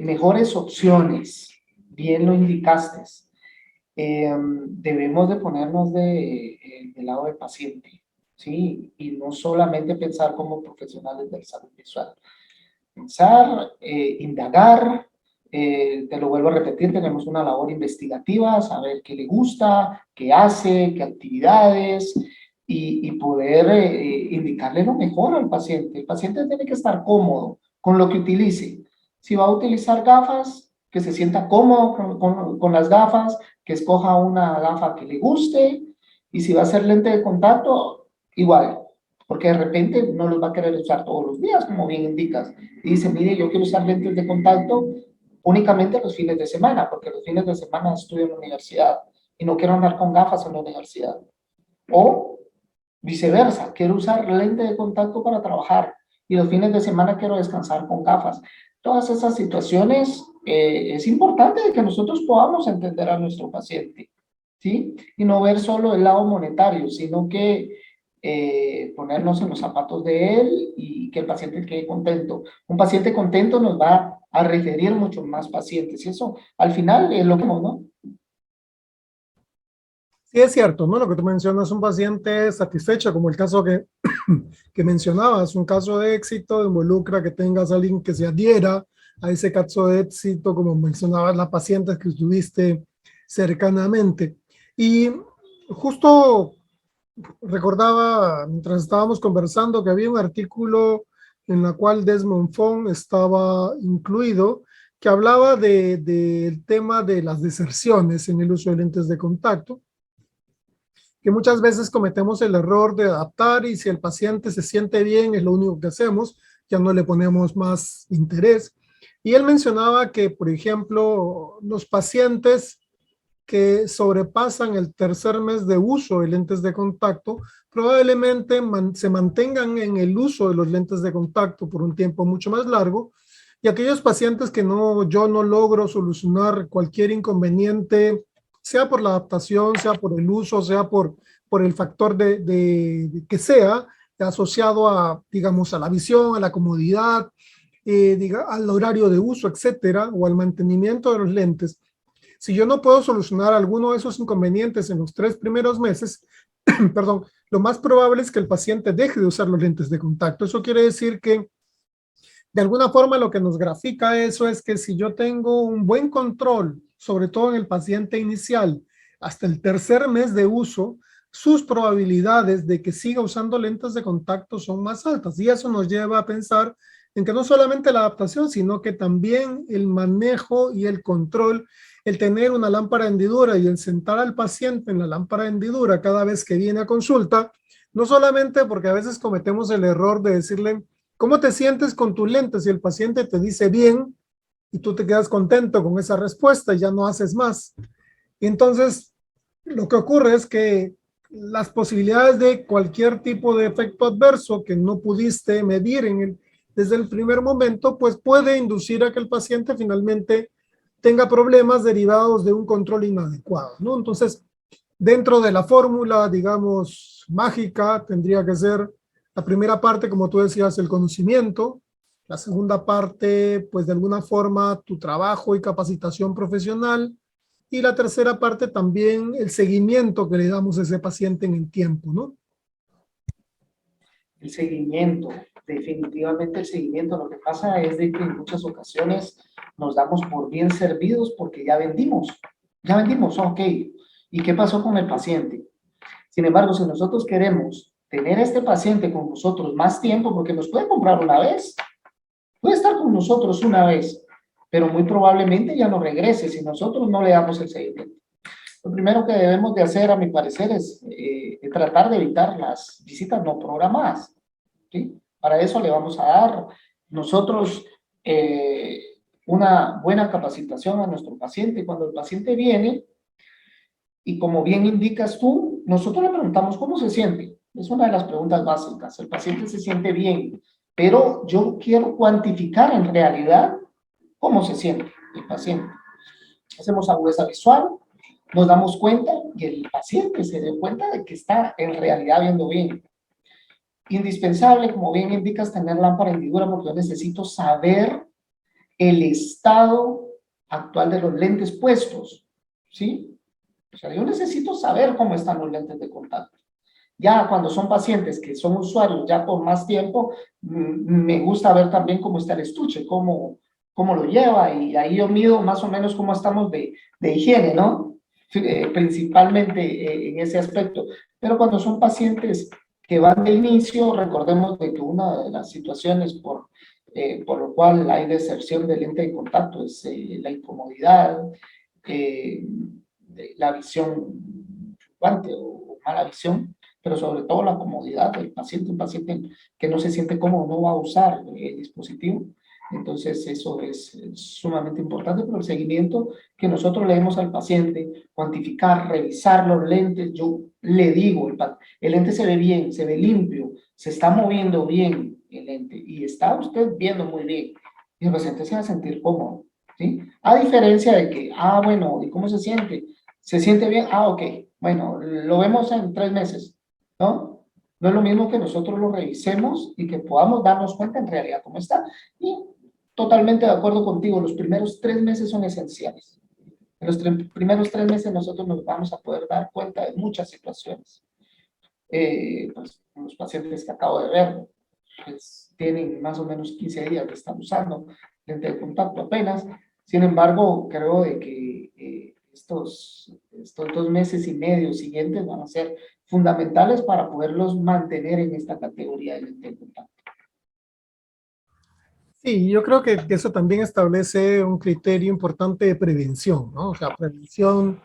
Mejores opciones, bien lo indicaste. Debemos de ponernos del lado del paciente, ¿sí? Y no solamente pensar como profesionales de la salud visual. Pensar, indagar, te lo vuelvo a repetir, tenemos una labor investigativa, saber qué le gusta, qué hace, qué actividades, y poder indicarle lo mejor al paciente. El paciente tiene que estar cómodo con lo que utilice. Si va a utilizar gafas, que se sienta cómodo con las gafas, que escoja una gafa que le guste, y si va a hacer lente de contacto, igual, porque de repente no los va a querer usar todos los días, como bien indicas. Y dice, mire, yo quiero usar lentes de contacto únicamente los fines de semana, porque los fines de semana estudio en la universidad y no quiero andar con gafas en la universidad. O viceversa, quiero usar lente de contacto para trabajar y los fines de semana quiero descansar con gafas. Todas esas situaciones es importante que nosotros podamos entender a nuestro paciente, ¿sí? Y no ver solo el lado monetario, sino que ponernos en los zapatos de él y que el paciente quede contento. Un paciente contento nos va a referir mucho más pacientes y eso al final es lo que hemos, ¿no?
Sí, es cierto, ¿no? Lo que tú mencionas, un paciente satisfecho, como el caso que mencionabas, un caso de éxito involucra que tengas a alguien que se adhiera a ese caso de éxito, como mencionabas, las pacientes que estuviste cercanamente. Y justo recordaba, mientras estábamos conversando, que había un artículo en la cual Desmond Fong estaba incluido, que hablaba del tema de las deserciones en el uso de lentes de contacto, que muchas veces cometemos el error de adaptar y si el paciente se siente bien es lo único que hacemos, ya no le ponemos más interés. Y él mencionaba que, por ejemplo, los pacientes que sobrepasan el tercer mes de uso de lentes de contacto probablemente se mantengan en el uso de los lentes de contacto por un tiempo mucho más largo, y aquellos pacientes que yo no logro solucionar cualquier inconveniente, sea por la adaptación, sea por el uso, sea por el factor que sea, asociado a, digamos, a la visión, a la comodidad, al horario de uso, etcétera, o al mantenimiento de los lentes. Si yo no puedo solucionar alguno de esos inconvenientes en los 3 primeros meses, perdón, lo más probable es que el paciente deje de usar los lentes de contacto. Eso quiere decir que de alguna forma lo que nos grafica eso es que si yo tengo un buen control, sobre todo en el paciente inicial, hasta el tercer mes de uso, sus probabilidades de que siga usando lentes de contacto son más altas. Y eso nos lleva a pensar en que no solamente la adaptación, sino que también el manejo y el control, el tener una lámpara de hendidura y el sentar al paciente en la lámpara de hendidura cada vez que viene a consulta, no solamente porque a veces cometemos el error de decirle, ¿cómo te sientes con tus lentes? Y el paciente te dice bien, y tú te quedas contento con esa respuesta y ya no haces más. Y entonces, lo que ocurre es que las posibilidades de cualquier tipo de efecto adverso que no pudiste medir desde el primer momento, pues puede inducir a que el paciente finalmente tenga problemas derivados de un control inadecuado, ¿no? Entonces, dentro de la fórmula, digamos, mágica, tendría que ser la primera parte, como tú decías, el conocimiento, la segunda parte, pues de alguna forma, tu trabajo y capacitación profesional, y la tercera parte también el seguimiento que le damos a ese paciente en el tiempo, ¿no?
El seguimiento, definitivamente el seguimiento. Lo que pasa es de que en muchas ocasiones nos damos por bien servidos porque ya vendimos, ok. ¿Y qué pasó con el paciente? Sin embargo, si nosotros queremos tener a este paciente con nosotros más tiempo, porque nos puede comprar una vez, puede estar con nosotros una vez, pero muy probablemente ya no regrese si nosotros no le damos el seguimiento. Lo primero que debemos de hacer, a mi parecer, es tratar de evitar las visitas no programadas, ¿sí? Para eso le vamos a dar nosotros una buena capacitación a nuestro paciente. Cuando el paciente viene, y como bien indicas tú, nosotros le preguntamos cómo se siente. Es una de las preguntas básicas. El paciente se siente bien, pero yo quiero cuantificar en realidad cómo se siente el paciente. Hacemos agudeza visual, nos damos cuenta y el paciente se dio cuenta de que está en realidad viendo bien. Indispensable, como bien indicas, tener lámpara hendidura porque yo necesito saber el estado actual de los lentes puestos, ¿sí? O sea, yo necesito saber cómo están los lentes de contacto. Ya cuando son pacientes que son usuarios ya por más tiempo, me gusta ver también cómo está el estuche, cómo lo lleva, y ahí yo mido más o menos cómo estamos de higiene, ¿no? Principalmente en ese aspecto. Pero cuando son pacientes que van de inicio, recordemos de que una de las situaciones por lo cual hay deserción del lente de contacto es la incomodidad, la visión fluctuante o mala visión, pero sobre todo la comodidad del paciente. Un paciente que no se siente cómodo no va a usar el dispositivo. Entonces eso es sumamente importante, pero el seguimiento que nosotros le demos al paciente, cuantificar, revisar los lentes, yo le digo, el lente se ve bien, se ve limpio, se está moviendo bien el lente y está usted viendo muy bien. Y el paciente se va a sentir cómodo, ¿sí? A diferencia de que, bueno, ¿y cómo se siente? ¿Se siente bien? Ok, bueno, lo vemos en 3 meses, ¿no? No es lo mismo que nosotros lo revisemos y que podamos darnos cuenta en realidad cómo está. Y totalmente de acuerdo contigo, los primeros 3 meses son esenciales. En los primeros 3 meses nosotros nos vamos a poder dar cuenta de muchas situaciones. Pues los pacientes que acabo de ver, pues tienen más o menos 15 días de estar usando lente de contacto apenas. Sin embargo, creo de que estos 2 meses y medio siguientes van a ser fundamentales para poderlos mantener en esta categoría de lente de contacto.
Sí, yo creo que eso también establece un criterio importante de prevención, ¿no? O sea, prevención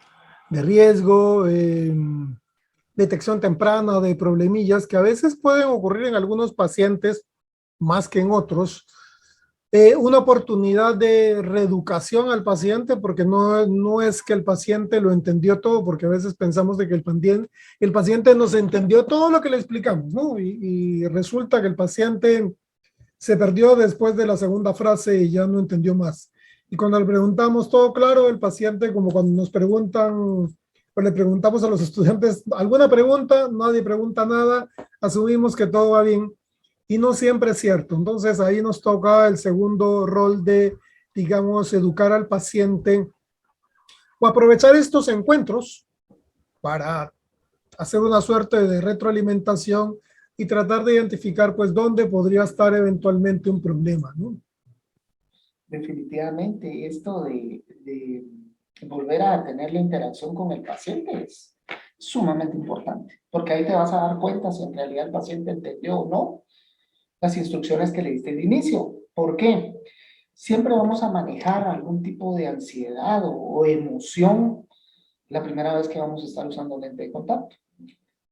de riesgo, detección temprana de problemillas que a veces pueden ocurrir en algunos pacientes más que en otros. Una oportunidad de reeducación al paciente, porque no es que el paciente lo entendió todo, porque a veces pensamos de que el paciente nos entendió todo lo que le explicamos, ¿no? Y resulta que el paciente se perdió después de la segunda frase y ya no entendió más. Y cuando le preguntamos todo claro, el paciente, como cuando nos preguntan, o le preguntamos a los estudiantes, ¿alguna pregunta? Nadie pregunta nada, asumimos que todo va bien. Y no siempre es cierto. Entonces ahí nos toca el segundo rol de, digamos, educar al paciente o aprovechar estos encuentros para hacer una suerte de retroalimentación y tratar de identificar pues dónde podría estar eventualmente un problema, ¿no?
Definitivamente, esto de volver a tener la interacción con el paciente es sumamente importante, porque ahí te vas a dar cuenta si en realidad el paciente entendió o no las instrucciones que le diste de inicio. ¿Por qué? Siempre vamos a manejar algún tipo de ansiedad o emoción la primera vez que vamos a estar usando lente de contacto.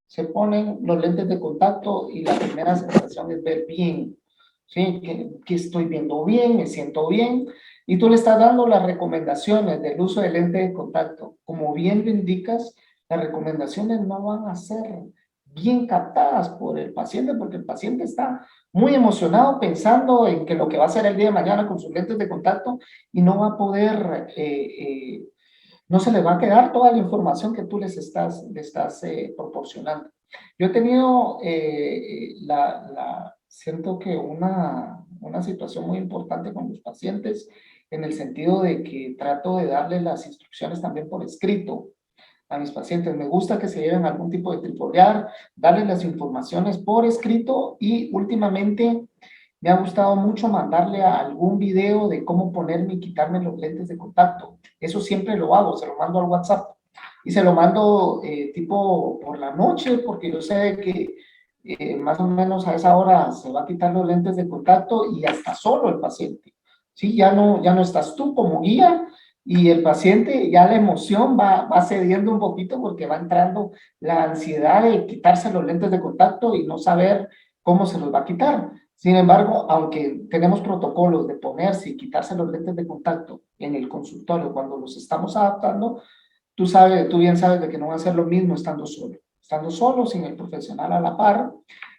Se ponen los lentes de contacto y la primera sensación es ver bien, ¿sí? Que estoy viendo bien, me siento bien, y tú le estás dando las recomendaciones del uso del lente de contacto. Como bien lo indicas, las recomendaciones no van a ser bien captadas por el paciente, porque el paciente está muy emocionado pensando en que lo que va a hacer el día de mañana con sus lentes de contacto y no va a poder, no se les va a quedar toda la información que tú les estás proporcionando. Yo he tenido, siento que una situación muy importante con los pacientes en el sentido de que trato de darle las instrucciones también por escrito a mis pacientes. Me gusta que se lleven algún tipo de tripodar, darles las informaciones por escrito y últimamente me ha gustado mucho mandarle a algún video de cómo ponerme y quitarme los lentes de contacto. Eso siempre lo hago, se lo mando al WhatsApp y se lo mando tipo por la noche porque yo sé que más o menos a esa hora se va a quitar los lentes de contacto y hasta solo el paciente. ¿Sí? Ya no estás tú como guía y el paciente ya la emoción va cediendo un poquito porque va entrando la ansiedad de quitarse los lentes de contacto y no saber cómo se los va a quitar. Sin embargo, aunque tenemos protocolos de ponerse y quitarse los lentes de contacto en el consultorio cuando los estamos adaptando, tú bien sabes de que no va a ser lo mismo estando solo, sin el profesional a la par.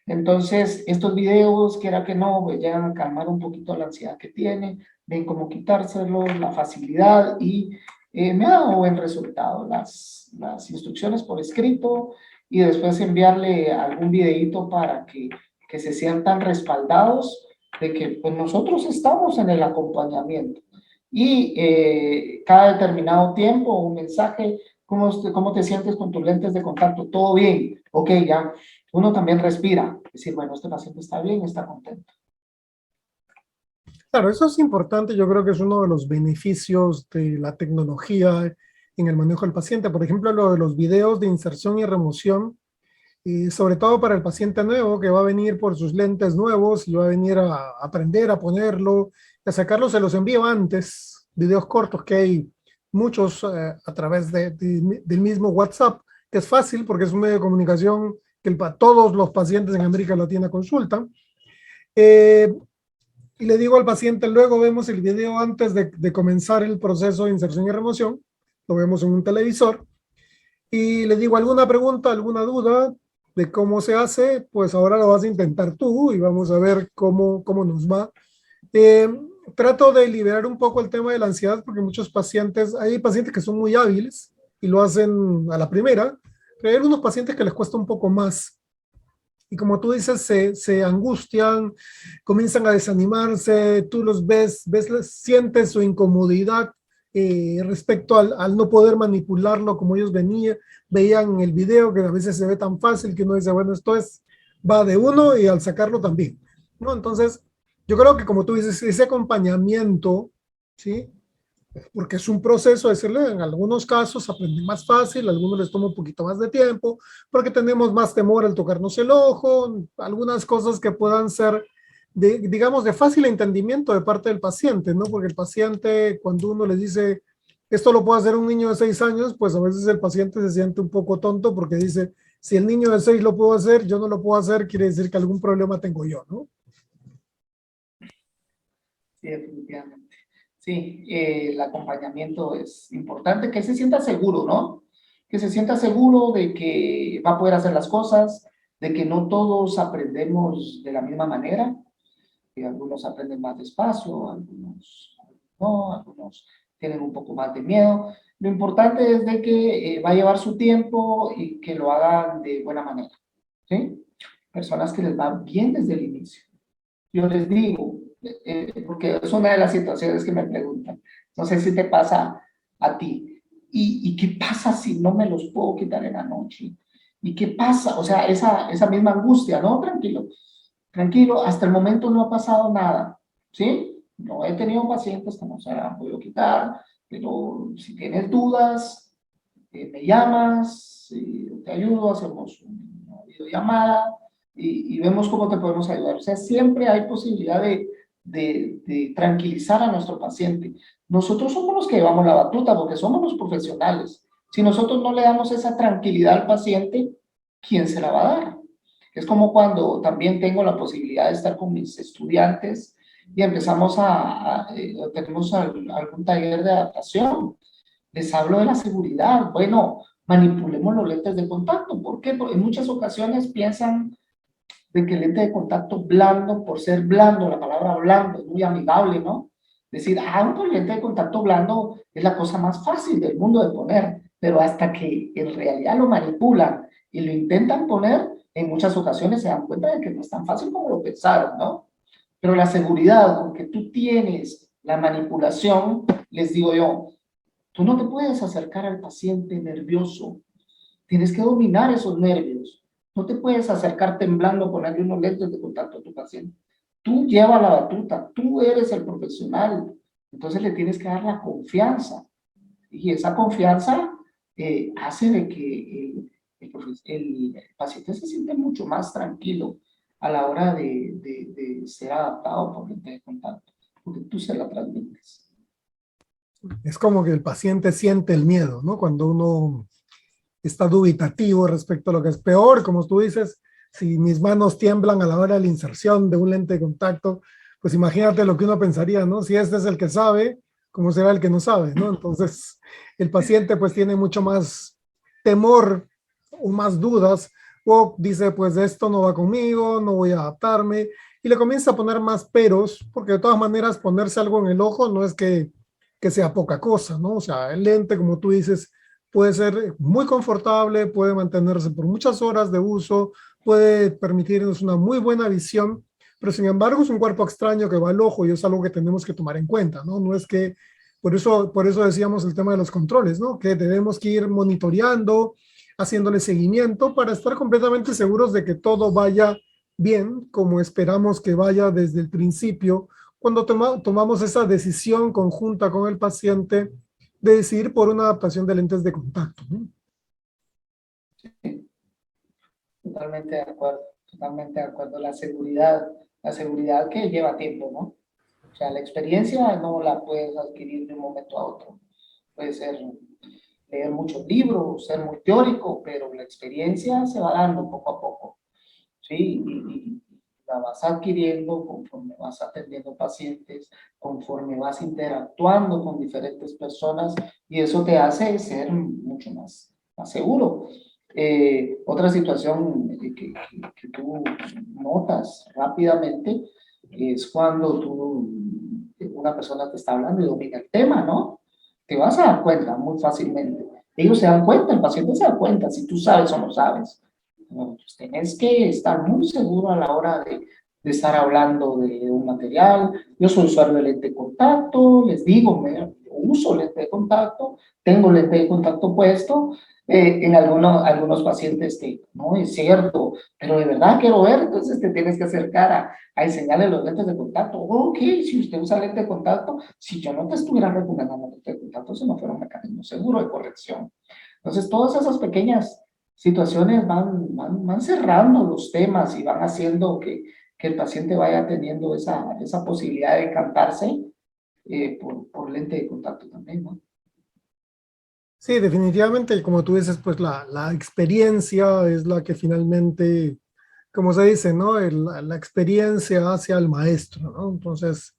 Entonces, estos videos, quiera que no, pues llegan a calmar un poquito la ansiedad que tiene, ven cómo quitárselo, la facilidad y me ha dado buen resultado. Las instrucciones por escrito y después enviarle algún videíto para que se sientan respaldados de que pues, nosotros estamos en el acompañamiento y cada determinado tiempo un mensaje, ¿cómo te sientes con tus lentes de contacto? ¿Todo bien? Ok, ya. Uno también respira, decir, bueno, este paciente está bien, está contento.
Claro, eso es importante. Yo creo que es uno de los beneficios de la tecnología en el manejo del paciente. Por ejemplo, lo de los videos de inserción y remoción, y sobre todo para el paciente nuevo que va a venir por sus lentes nuevos y va a venir a aprender a ponerlo, a sacarlo, se los envío antes, videos cortos que hay muchos a través del mismo WhatsApp, que es fácil porque es un medio de comunicación que todos los pacientes en América Latina consultan. Eh, y le digo al paciente, luego vemos el video antes de comenzar el proceso de inserción y remoción, lo vemos en un televisor, y le digo, ¿alguna pregunta, alguna duda de cómo se hace? Pues ahora lo vas a intentar tú y vamos a ver cómo nos va. Eh, Trato de liberar un poco el tema de la ansiedad porque muchos pacientes, hay pacientes que son muy hábiles y lo hacen a la primera, pero hay algunos pacientes que les cuesta un poco más. Y como tú dices, se angustian, comienzan a desanimarse, tú los sientes su incomodidad respecto al no poder manipularlo como ellos veían en el video, que a veces se ve tan fácil que uno dice, bueno, va de uno y al sacarlo también, ¿no? Entonces, yo creo que como tú dices, ese acompañamiento, ¿sí? Porque es un proceso, decirle, en algunos casos aprenden más fácil, a algunos les toma un poquito más de tiempo, porque tenemos más temor al tocarnos el ojo, algunas cosas que puedan ser, digamos, de fácil entendimiento de parte del paciente, ¿no? Porque el paciente, cuando uno le dice, esto lo puede hacer un niño de 6 años, pues a veces el paciente se siente un poco tonto porque dice, si el niño de 6 lo puedo hacer, yo no lo puedo hacer, quiere decir que algún problema tengo yo, ¿no?
Sí, definitivamente. Sí, el acompañamiento es importante, que se sienta seguro, ¿no? Que se sienta seguro de que va a poder hacer las cosas, de que no todos aprendemos de la misma manera, que algunos aprenden más despacio, algunos no, algunos tienen un poco más de miedo. Lo importante es de que va a llevar su tiempo y que lo hagan de buena manera, ¿sí? Personas que les va bien desde el inicio. Yo les digo, porque es una de las situaciones que me preguntan, no sé si te pasa a ti, ¿y qué pasa si no me los puedo quitar en la noche? ¿Y qué pasa? O sea, esa misma angustia, ¿no? Tranquilo, tranquilo, hasta el momento no ha pasado nada, ¿sí? No he tenido pacientes que no se han podido quitar, pero si tienes dudas, me llamas, te ayudo, hacemos una videollamada y vemos cómo te podemos ayudar. O sea, siempre hay posibilidad de tranquilizar a nuestro paciente. Nosotros somos los que llevamos la batuta porque somos los profesionales. Si nosotros no le damos esa tranquilidad al paciente, ¿quién se la va a dar? Es como cuando también tengo la posibilidad de estar con mis estudiantes y empezamos tenemos algún taller de adaptación. Les hablo de la seguridad. Bueno, manipulemos los lentes de contacto. ¿Por qué? Porque en muchas ocasiones piensan de que el lente de contacto blando, por ser blando, la palabra blando es muy amigable, ¿no? Decir, un lente de contacto blando es la cosa más fácil del mundo de poner, pero hasta que en realidad lo manipulan y lo intentan poner, en muchas ocasiones se dan cuenta de que no es tan fácil como lo pensaron, ¿no? Pero la seguridad con que tú tienes la manipulación, les digo yo, tú no te puedes acercar al paciente nervioso, tienes que dominar esos nervios. No te puedes acercar temblando, ponerle unos lentes de contacto a tu paciente. Tú llevas la batuta, tú eres el profesional. Entonces le tienes que dar la confianza. Y esa confianza hace de que el paciente se siente mucho más tranquilo a la hora de ser adaptado por lente de contacto, porque tú se la transmites.
Es como que el paciente siente el miedo, ¿no? Cuando uno está dubitativo respecto a lo que es peor, como tú dices, si mis manos tiemblan a la hora de la inserción de un lente de contacto, pues imagínate lo que uno pensaría, ¿no? Si este es el que sabe, ¿cómo será el que no sabe, ¿no? Entonces, el paciente pues tiene mucho más temor o más dudas, o dice, pues esto no va conmigo, no voy a adaptarme, y le comienza a poner más peros, porque de todas maneras ponerse algo en el ojo no es que sea poca cosa, ¿no? O sea, el lente, como tú dices, puede ser muy confortable, puede mantenerse por muchas horas de uso, puede permitirnos una muy buena visión, pero sin embargo es un cuerpo extraño que va al ojo y es algo que tenemos que tomar en cuenta, ¿no? No es que, por eso decíamos el tema de los controles, ¿no? Que debemos que ir monitoreando, haciéndole seguimiento para estar completamente seguros de que todo vaya bien, como esperamos que vaya desde el principio, cuando tomamos esa decisión conjunta con el paciente de decidir por una adaptación de lentes de contacto, ¿no?
Totalmente de acuerdo, totalmente de acuerdo. La seguridad que lleva tiempo, ¿no? O sea, la experiencia no la puedes adquirir de un momento a otro. Puede ser leer muchos libros, ser muy teórico, pero la experiencia se va dando poco a poco, ¿sí? Y la vas adquiriendo conforme vas atendiendo pacientes, conforme vas interactuando con diferentes personas, y eso te hace ser mucho más seguro. Otra situación que tú notas rápidamente es cuando una persona te está hablando y domina el tema, ¿no? Te vas a dar cuenta muy fácilmente. Ellos se dan cuenta, el paciente se da cuenta si tú sabes o no sabes. No, pues tenés que estar muy seguro a la hora de estar hablando de un material. Yo soy usuario de lente de contacto, les digo, uso lente de contacto, tengo lente de contacto puesto. En algunos pacientes que no es cierto, pero de verdad quiero ver, entonces te tienes que acercar a enseñarle los lentes de contacto. Ok, si usted usa lente de contacto, si yo no te estuviera recomendando lente de contacto, eso no fuera un mecanismo seguro de corrección. Entonces, todas esas pequeñas situaciones van cerrando los temas y van haciendo que el paciente vaya teniendo esa posibilidad de encantarse por lente de contacto también, ¿no?
Sí, definitivamente, como tú dices, pues la experiencia es la que finalmente, como se dice, ¿no? La experiencia hace al maestro, ¿no? Entonces,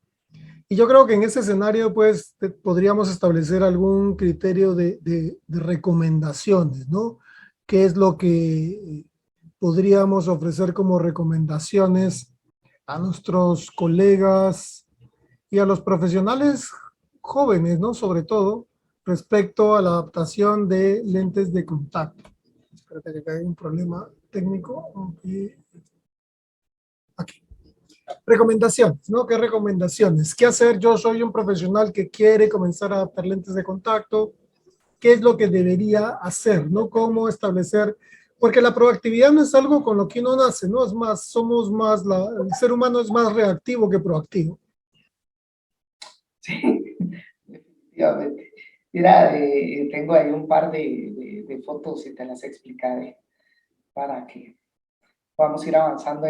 y yo creo que en ese escenario, pues, podríamos establecer algún criterio de recomendaciones, ¿no? ¿Qué es lo que podríamos ofrecer como recomendaciones a nuestros colegas y a los profesionales jóvenes, ¿no? Sobre todo respecto a la adaptación de lentes de contacto? Espérate que hay un problema técnico. Aquí. Recomendaciones, ¿no? ¿Qué recomendaciones? ¿Qué hacer? Yo soy un profesional que quiere comenzar a adaptar lentes de contacto. ¿Qué es lo que debería hacer? ¿No? ¿Cómo establecer? Porque la proactividad no es algo con lo que uno nace, ¿no? Es más, el ser humano es más reactivo que proactivo.
Sí, efectivamente. Mira, tengo ahí un par de fotos y te las explicaré para que podamos ir avanzando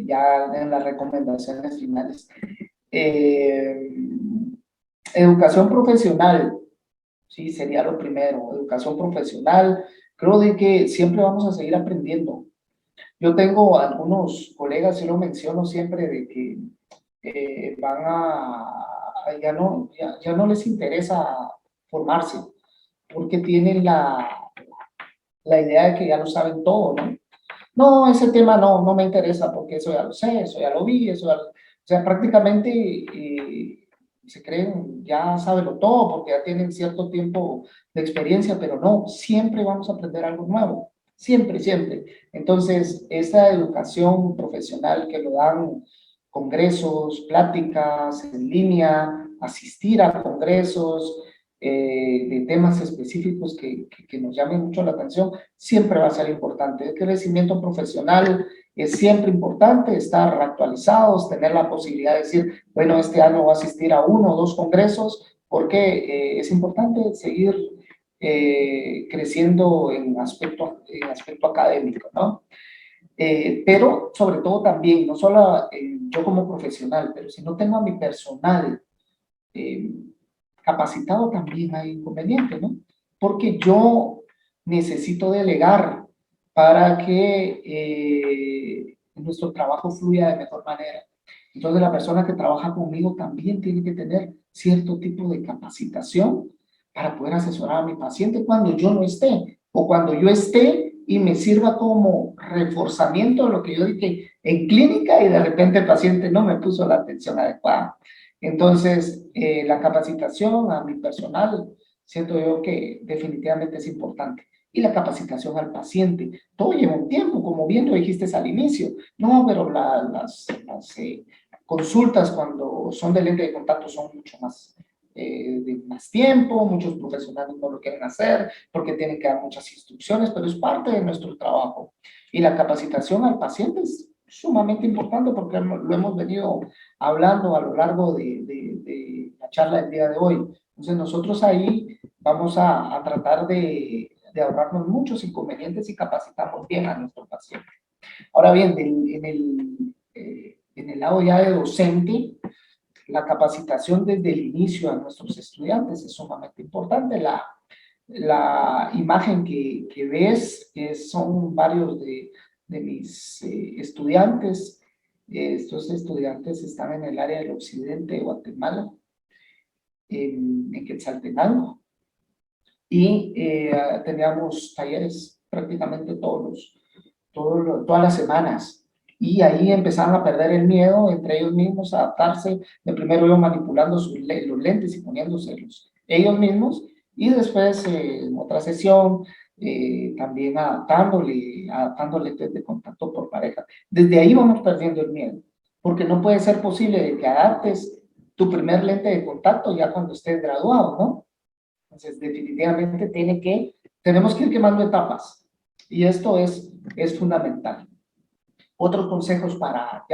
ya en las recomendaciones finales. Eh, Educación profesional, sí, sería lo primero. Educación profesional. Creo de que siempre vamos a seguir aprendiendo. Yo tengo algunos colegas, y lo menciono siempre, de que ya no les interesa formarse, porque tienen la idea de que ya lo saben todo, ¿no? No, ese tema no me interesa porque eso ya lo sé, eso ya lo vi, o sea, prácticamente se creen, ya sabenlo todo porque ya tienen cierto tiempo de experiencia, pero no, siempre vamos a aprender algo nuevo, siempre, siempre. Entonces, esta educación profesional que lo dan congresos, pláticas en línea, asistir a congresos de temas específicos que nos llamen mucho la atención, siempre va a ser importante. El crecimiento profesional es siempre importante, estar actualizados, tener la posibilidad de decir, bueno, este año voy a asistir a 1 o 2 congresos, porque es importante seguir creciendo en aspecto académico, ¿no? Pero sobre todo también, no solo yo como profesional, pero si no tengo a mi personal eh, capacitado, también hay inconveniente, ¿no? Porque yo necesito delegar para que nuestro trabajo fluya de mejor manera. Entonces la persona que trabaja conmigo también tiene que tener cierto tipo de capacitación para poder asesorar a mi paciente cuando yo no esté, o cuando yo esté y me sirva como reforzamiento de lo que yo dije en clínica y de repente el paciente no me puso la atención adecuada. Entonces, la capacitación a mi personal, siento yo que definitivamente es importante. Y la capacitación al paciente, todo lleva un tiempo, como bien lo dijiste al inicio. No, pero las consultas cuando son de lente de contacto son mucho más, de más tiempo, muchos profesionales no lo quieren hacer porque tienen que dar muchas instrucciones, pero es parte de nuestro trabajo. Y la capacitación al paciente es sumamente importante porque lo hemos venido hablando a lo largo de la charla del día de hoy. Entonces nosotros ahí vamos a tratar de ahorrarnos muchos inconvenientes y capacitamos bien a nuestro paciente. Ahora bien, en el lado ya de docente, la capacitación desde el inicio a nuestros estudiantes es sumamente importante. La imagen que ves son varios de mis estudiantes. Estos estudiantes están en el área del occidente de Guatemala, en Quetzaltenango, y teníamos talleres prácticamente todas las semanas. Y ahí empezaron a perder el miedo entre ellos mismos, a adaptarse. De primero yo manipulando los lentes y poniéndoselos ellos mismos, y después en otra sesión también adaptando lentes de contacto por pareja. Desde ahí vamos perdiendo el miedo, porque no puede ser posible de que adaptes tu primer lente de contacto ya cuando estés graduado, ¿no? Entonces definitivamente tenemos que ir quemando etapas, y esto es fundamental. Otros consejos para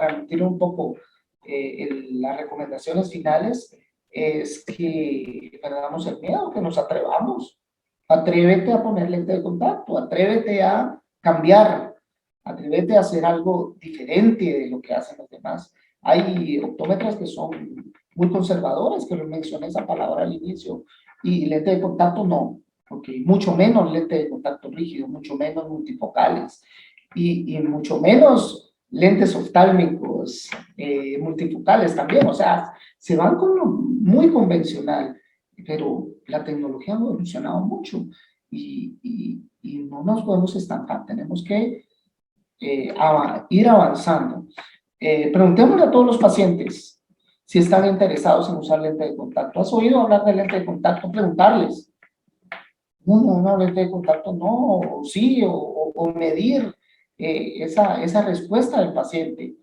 emitir un poco las recomendaciones finales es que perdamos el miedo, que nos atrevamos. Atrévete a poner lente de contacto, atrévete a cambiar, atrévete a hacer algo diferente de lo que hacen los demás. Hay optómetras que son muy conservadores, que lo mencioné esa palabra al inicio, y lente de contacto no, porque mucho menos lente de contacto rígido, mucho menos multifocales, y mucho menos lentes oftálmicos multifocales también. O sea, se van con lo muy convencional, pero la tecnología ha evolucionado mucho y no nos podemos estancar, tenemos que ir avanzando. Preguntémosle a todos los pacientes si están interesados en usar lente de contacto. ¿Has oído hablar de lente de contacto? Preguntarles. No, lente de contacto no, o sí, o medir esa respuesta del paciente,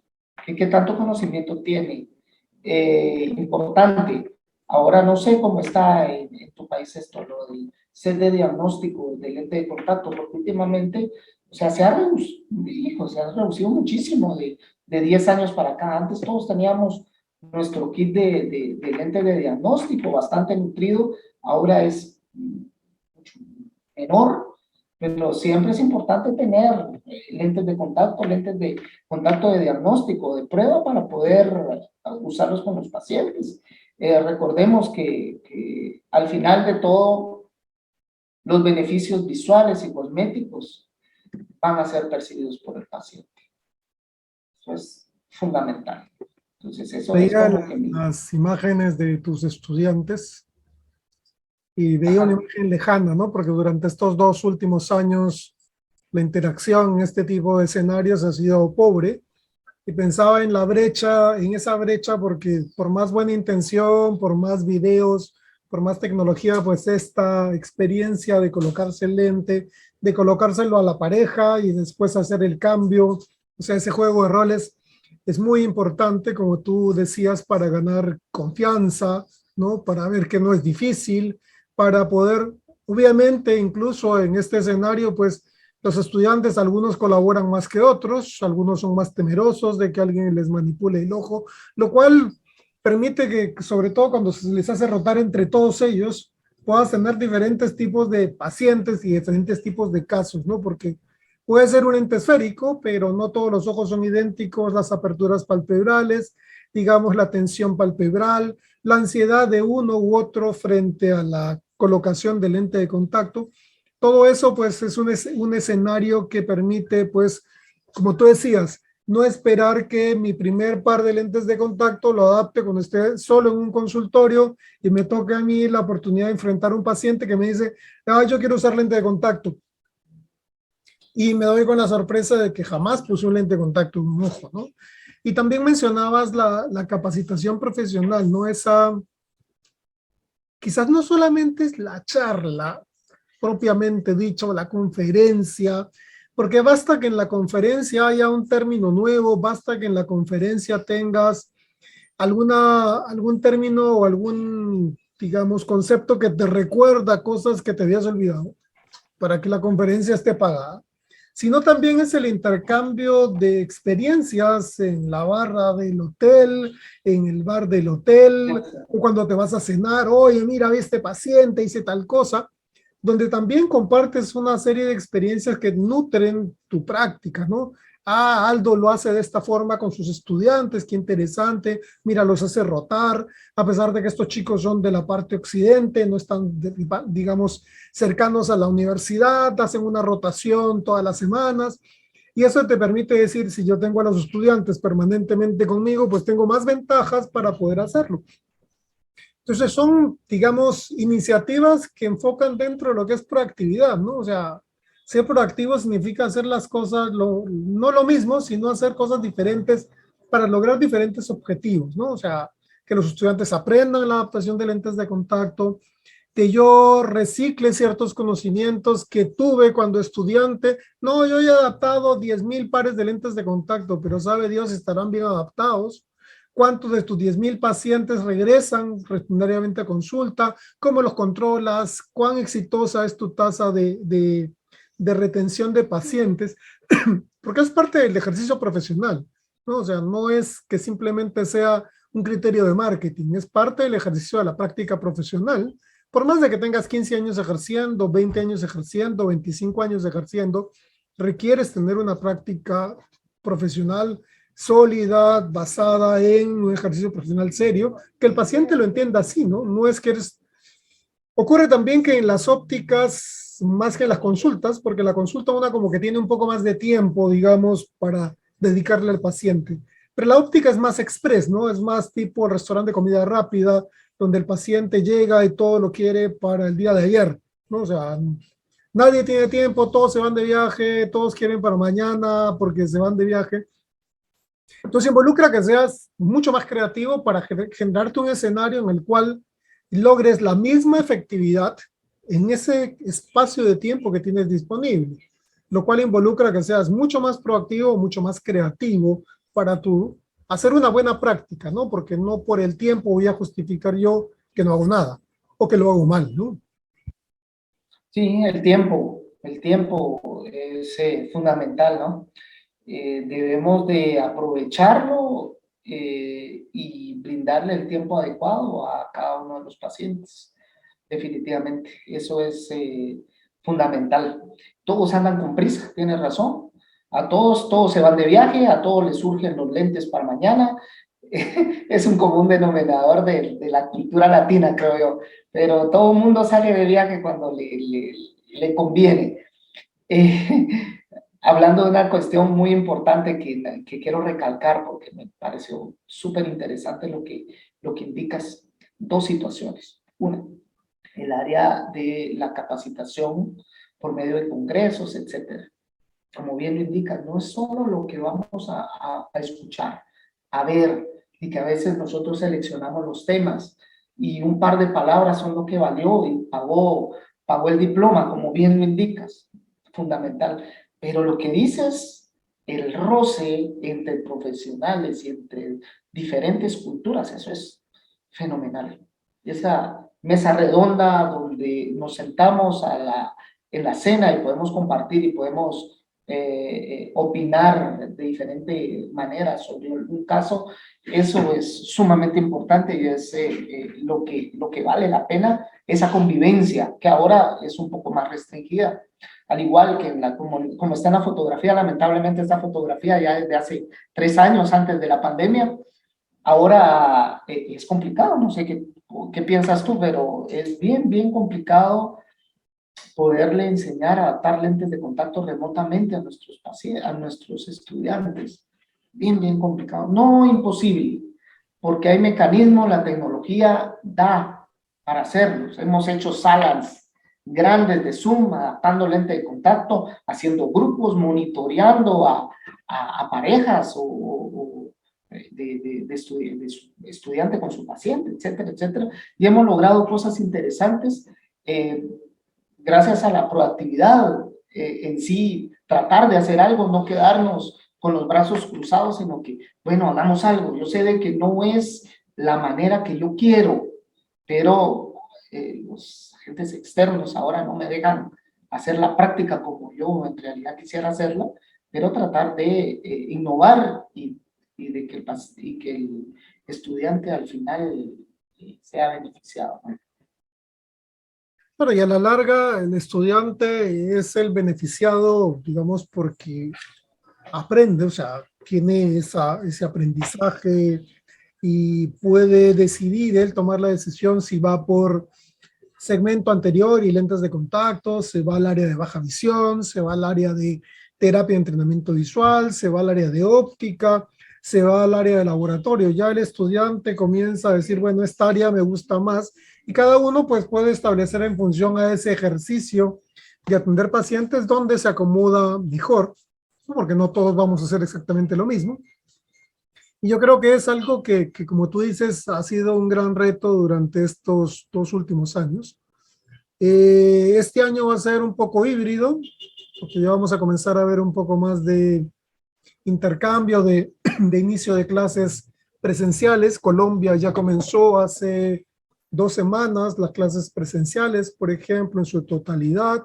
qué tanto conocimiento tiene. Importante, ahora no sé cómo está en tu país esto, lo del set de diagnóstico de lente de contacto, porque últimamente, o sea, se ha reducido muchísimo de 10 años para acá. Antes todos teníamos nuestro kit de lente de diagnóstico bastante nutrido, ahora es mucho menor, pero siempre es importante tener lentes de contacto de diagnóstico, de prueba, para poder usarlos con los pacientes. Recordemos que al final de todo, los beneficios visuales y cosméticos van a ser percibidos por el paciente. Eso es fundamental. Entonces, eso es
Veía
como que
las imágenes de tus estudiantes y veía una
Ajá.
imagen lejana, ¿no? Porque durante estos 2 últimos años la interacción en este tipo de escenarios ha sido pobre y pensaba en la brecha, en esa brecha, porque por más buena intención, por más videos, por más tecnología, pues esta experiencia de colocarse el lente, de colocárselo a la pareja y después hacer el cambio, o sea, ese juego de roles es muy importante, como tú decías, para ganar confianza, ¿no? Para ver que no es difícil, para poder, obviamente, incluso en este escenario, pues los estudiantes, algunos colaboran más que otros, algunos son más temerosos de que alguien les manipule el ojo, lo cual permite que, sobre todo cuando se les hace rotar entre todos ellos, puedas tener diferentes tipos de pacientes y diferentes tipos de casos, ¿no? Porque puede ser un ente esférico, pero no todos los ojos son idénticos, las aperturas palpebrales, digamos la tensión palpebral, la ansiedad de uno u otro frente a la colocación del lente de contacto. Todo eso pues es un escenario que permite pues, como tú decías, no esperar que mi primer par de lentes de contacto lo adapte cuando esté solo en un consultorio y me toque a mí la oportunidad de enfrentar a un paciente que me dice, ah, yo quiero usar lente de contacto. Y me doy con la sorpresa de que jamás puse un lente de contacto en un ojo, ¿no? Y también mencionabas la capacitación profesional, ¿no? Esa, quizás no solamente es la charla, propiamente dicho, la conferencia, porque basta que en la conferencia haya un término nuevo, basta que en la conferencia tengas algún término o algún, digamos, concepto que te recuerda cosas que te habías olvidado para que la conferencia esté pagada, sino también es el intercambio de experiencias en la barra del hotel, en el bar del hotel, o cuando te vas a cenar, oye, mira, vi este paciente, hice tal cosa, donde también compartes una serie de experiencias que nutren tu práctica, ¿no? Ah, Aldo lo hace de esta forma con sus estudiantes, qué interesante, mira, los hace rotar, a pesar de que estos chicos son de la parte occidente, no están, digamos, cercanos a la universidad, hacen una rotación todas las semanas, y eso te permite decir, si yo tengo a los estudiantes permanentemente conmigo, pues tengo más ventajas para poder hacerlo. Entonces son, digamos, iniciativas que enfocan dentro de lo que es proactividad, ¿no? O sea, ser proactivo significa hacer las cosas, no lo mismo, sino hacer cosas diferentes para lograr diferentes objetivos, ¿no? O sea, que los estudiantes aprendan la adaptación de lentes de contacto, que yo recicle ciertos conocimientos que tuve cuando estudiante. No, yo he adaptado 10,000 pares de lentes de contacto, pero sabe Dios, estarán bien adaptados. ¿Cuántos de tus 10,000 pacientes regresan rutinariamente a consulta? ¿Cómo los controlas? ¿Cuán exitosa es tu tasa de retención de pacientes? Porque es parte del ejercicio profesional, ¿no? O sea, no es que simplemente sea un criterio de marketing, es parte del ejercicio de la práctica profesional. Por más de que tengas 15 años ejerciendo, 20 años ejerciendo, 25 años ejerciendo, requieres tener una práctica profesional sólida, basada en un ejercicio profesional serio, que el paciente lo entienda así, ¿no? No es que eres... Ocurre también que en las ópticas, más que en las consultas, porque la consulta una como que tiene un poco más de tiempo, digamos, para dedicarle al paciente. Pero la óptica es más express, ¿no? Es más tipo restaurante de comida rápida, donde el paciente llega y todo lo quiere para el día de ayer, ¿no? O sea, nadie tiene tiempo, todos se van de viaje, todos quieren para mañana porque se van de viaje. Entonces involucra que seas mucho más creativo para generarte un escenario en el cual logres la misma efectividad en ese espacio de tiempo que tienes disponible, lo cual involucra que seas mucho más proactivo, mucho más creativo para tu hacer una buena práctica, ¿no? Porque no por el tiempo voy a justificar yo que no hago nada o que lo hago mal, ¿no?
Sí, el tiempo es fundamental, ¿no? Debemos de aprovecharlo y brindarle el tiempo adecuado a cada uno de los pacientes. Definitivamente, eso es fundamental. Todos andan con prisa, tienes razón. A todos se van de viaje, a todos les surgen los lentes para mañana. Es un común denominador de la cultura latina, creo yo. Pero todo el mundo sale de viaje cuando le conviene. Eh, Hablando de una cuestión muy importante que quiero recalcar porque me pareció súper interesante lo que indicas, dos situaciones. Una, el área de la capacitación por medio de congresos, etcétera. Como bien lo indica, no es solo lo que vamos a escuchar, a ver, y que a veces nosotros seleccionamos los temas y un par de palabras son lo que valió y pagó el diploma, como bien lo indicas, fundamental. Pero lo que dices, el roce entre profesionales y entre diferentes culturas, eso es fenomenal. Esa mesa redonda donde nos sentamos en la cena y podemos compartir y podemos opinar de diferente manera sobre un caso, eso es sumamente importante y es lo que vale la pena, esa convivencia que ahora es un poco más restringida. Al igual que como está en la fotografía, lamentablemente esta fotografía ya desde hace 3 años antes de la pandemia, ahora es complicado, no sé qué piensas tú, pero es bien complicado poderle enseñar a adaptar lentes de contacto remotamente a nuestros pacientes, a nuestros estudiantes. Bien complicado. No imposible, porque hay mecanismos, la tecnología da para hacerlos. Hemos hecho salas grandes de Zoom, adaptando lente de contacto, haciendo grupos, monitoreando a parejas o de estudiante con su paciente, etcétera. Y hemos logrado cosas interesantes gracias a la proactividad en sí, tratar de hacer algo, no quedarnos con los brazos cruzados, sino que, bueno, hagamos algo. Yo sé de que no es la manera que yo quiero, pero los agentes externos ahora no me dejan hacer la práctica como yo en realidad quisiera hacerla, pero tratar de innovar de que el estudiante al final sea beneficiado, ¿no?
Bueno, y a la larga el estudiante es el beneficiado, digamos, porque aprende, o sea, tiene ese aprendizaje y puede decidir él tomar la decisión si va por segmento anterior y lentes de contacto, se va al área de baja visión, se va al área de terapia de entrenamiento visual, se va al área de óptica, se va al área de laboratorio. Ya el estudiante comienza a decir, bueno, esta área me gusta más, y cada uno pues puede establecer en función a ese ejercicio de atender pacientes donde se acomoda mejor, porque no todos vamos a hacer exactamente lo mismo. Y yo creo que es algo que, como tú dices, ha sido un gran reto durante estos 2 últimos años. Este año va a ser un poco híbrido, porque ya vamos a comenzar a ver un poco más de intercambio de inicio de clases presenciales. Colombia ya comenzó hace 2 semanas las clases presenciales, por ejemplo, en su totalidad.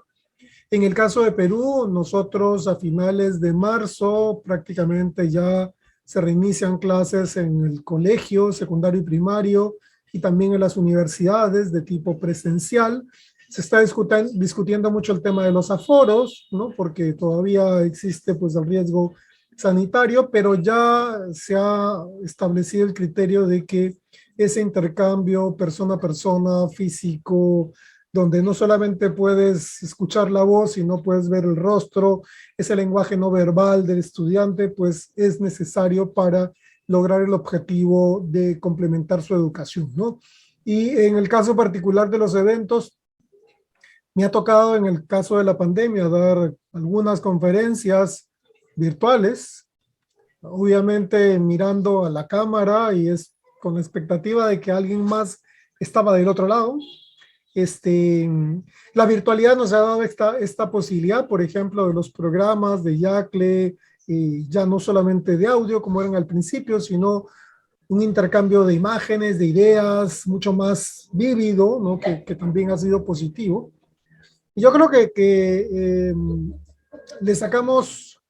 En el caso de Perú, nosotros a finales de marzo prácticamente ya se reinician clases en el colegio, secundario y primario, y también en las universidades de tipo presencial. Se está discutiendo mucho el tema de los aforos, ¿no? Porque todavía existe pues el riesgo sanitario, pero ya se ha establecido el criterio de que ese intercambio persona a persona, físico, donde no solamente puedes escuchar la voz, sino puedes ver el rostro, ese lenguaje no verbal del estudiante, pues es necesario para lograr el objetivo de complementar su educación, ¿no? Y en el caso particular de los eventos, me ha tocado en el caso de la pandemia dar algunas conferencias virtuales, obviamente mirando a la cámara y es con la expectativa de que alguien más estaba del otro lado. La virtualidad nos ha dado esta posibilidad, por ejemplo, de los programas de Yacle, ya no solamente de audio como eran al principio, sino un intercambio de imágenes, de ideas, mucho más vívido, ¿no? que también ha sido positivo. Y yo creo que le sacamos,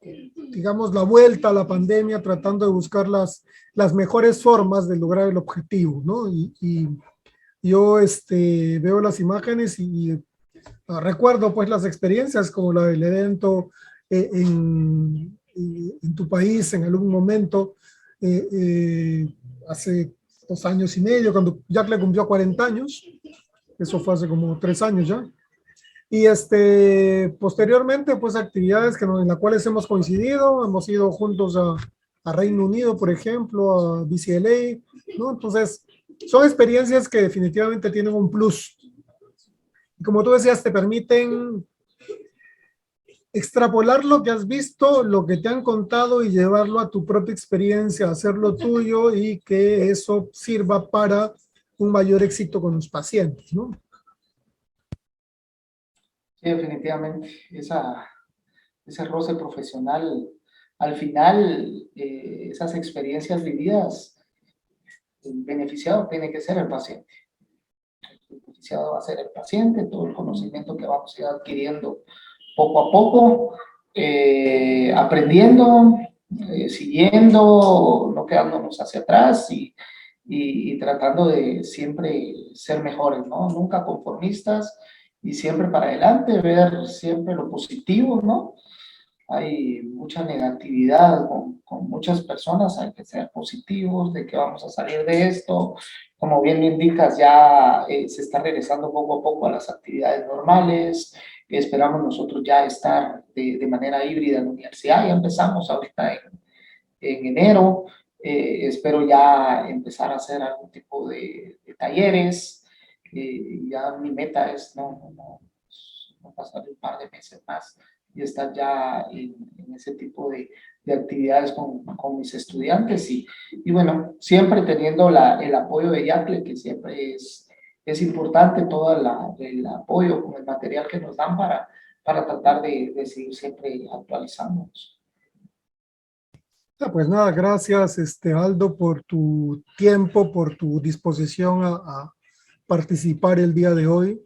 digamos, la vuelta a la pandemia tratando de buscar las mejores formas de lograr el objetivo, ¿no? Y yo veo las imágenes y recuerdo pues las experiencias como la del evento en tu país en algún momento, hace 2 años y medio, cuando Yacle cumplió 40 años, eso fue hace como 3 años ya. Y posteriormente, pues actividades en las cuales hemos coincidido, hemos ido juntos a Reino Unido, por ejemplo, a BCLA, ¿no? Entonces, son experiencias que definitivamente tienen un plus como tú decías, te permiten extrapolar lo que has visto, lo que te han contado y llevarlo a tu propia experiencia, hacerlo tuyo y que eso sirva para un mayor éxito con los pacientes, ¿no?
Sí, definitivamente. Ese roce profesional, al final, esas experiencias vividas, el beneficiado tiene que ser el paciente. El beneficiado va a ser el paciente, todo el conocimiento que vamos a ir adquiriendo poco a poco, aprendiendo, siguiendo, no quedándonos hacia atrás y tratando de siempre ser mejores, ¿no? Nunca conformistas y siempre para adelante, ver siempre lo positivo, ¿no? Hay mucha negatividad con muchas personas, hay que ser positivos de que vamos a salir de esto. Como bien lo indicas, ya se está regresando poco a poco a las actividades normales. Esperamos nosotros ya estar de manera híbrida en la universidad. Ya empezamos ahorita en enero. Espero ya empezar a hacer algún tipo de talleres. Ya mi meta es no pasar un par de meses más y estar ya en ese tipo de actividades con mis estudiantes y bueno, siempre teniendo el apoyo de Yacle, que siempre es importante todo el apoyo con el material que nos dan para tratar de seguir siempre actualizándonos.
Pues nada, gracias Aldo por tu tiempo, por tu disposición a participar el día de hoy.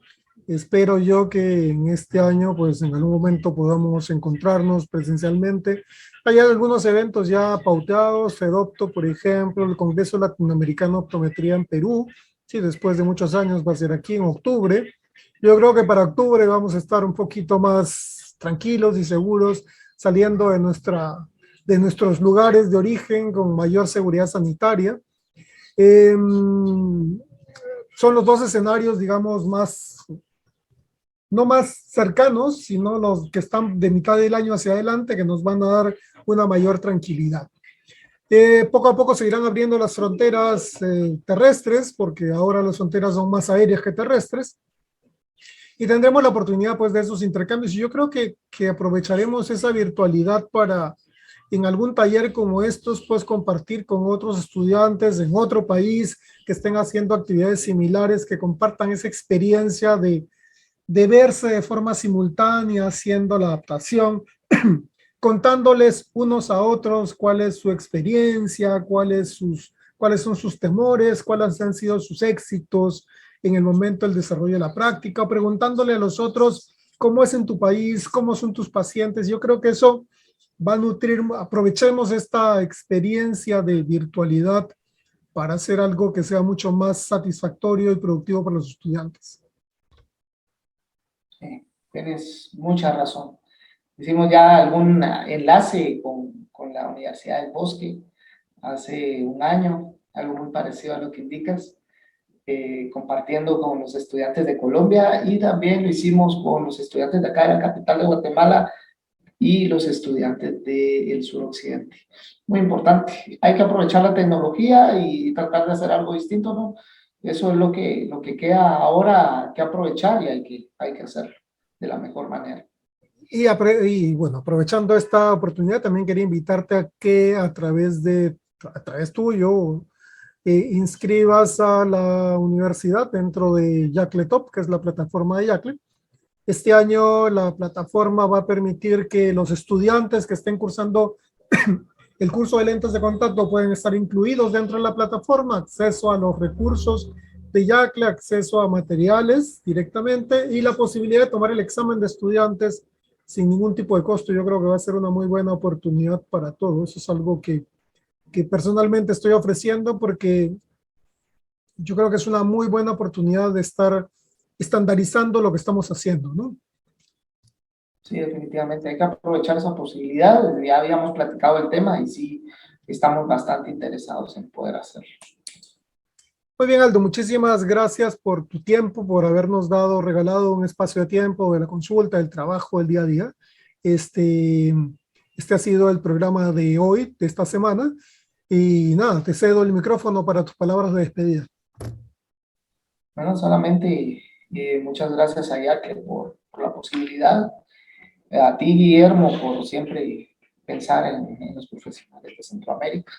Espero yo que en este año, pues en algún momento podamos encontrarnos presencialmente. Hay algunos eventos ya pauteados, FEDOPTO, por ejemplo, el Congreso Latinoamericano de Optometría en Perú, sí, después de muchos años va a ser aquí en octubre. Yo creo que para octubre vamos a estar un poquito más tranquilos y seguros, saliendo de nuestros lugares de origen con mayor seguridad sanitaria. Son los dos escenarios, digamos, no más cercanos, sino los que están de mitad del año hacia adelante, que nos van a dar una mayor tranquilidad. Poco a poco se irán abriendo las fronteras terrestres, porque ahora las fronteras son más aéreas que terrestres, y tendremos la oportunidad pues de esos intercambios. Y yo creo que aprovecharemos esa virtualidad para en algún taller como estos, pues compartir con otros estudiantes en otro país que estén haciendo actividades similares, que compartan esa experiencia de verse de forma simultánea haciendo la adaptación, contándoles unos a otros cuál es su experiencia, cuáles son sus temores, cuáles han sido sus éxitos en el momento del desarrollo de la práctica, o preguntándole a los otros cómo es en tu país, cómo son tus pacientes. Yo creo que eso va a nutrir, aprovechemos esta experiencia de virtualidad para hacer algo que sea mucho más satisfactorio y productivo para los estudiantes.
Sí, tienes mucha razón. Hicimos ya algún enlace con la Universidad del Bosque hace un año, algo muy parecido a lo que indicas, compartiendo con los estudiantes de Colombia y también lo hicimos con los estudiantes de acá de la capital de Guatemala y los estudiantes del suroccidente. Muy importante. Hay que aprovechar la tecnología y tratar de hacer algo distinto, ¿no? Eso es lo que queda ahora que aprovechar y hay que hacerlo de la mejor manera.
Y bueno, aprovechando esta oportunidad, también quería invitarte a que a través tuyo inscribas a la universidad dentro de Yacle Top, que es la plataforma de Yacle. Este año la plataforma va a permitir que los estudiantes que estén cursando el curso de lentes de contacto pueden estar incluidos dentro de la plataforma, acceso a los recursos de Yacle, acceso a materiales directamente y la posibilidad de tomar el examen de estudiantes sin ningún tipo de costo. Yo creo que va a ser una muy buena oportunidad para todos. Eso es algo que personalmente estoy ofreciendo porque yo creo que es una muy buena oportunidad de estar estandarizando lo que estamos haciendo, ¿no?
Sí, definitivamente hay que aprovechar esa posibilidad. Ya habíamos platicado el tema y sí, estamos bastante interesados en poder hacerlo.
Muy bien, Aldo, muchísimas gracias por tu tiempo, por habernos regalado un espacio de tiempo de la consulta, del trabajo, del día a día. Este ha sido el programa de hoy, de esta semana. Y nada, te cedo el micrófono para tus palabras de despedida.
Bueno, solamente Muchas gracias a Yacle por la posibilidad. A ti, Guillermo, por siempre pensar en los profesionales de Centroamérica.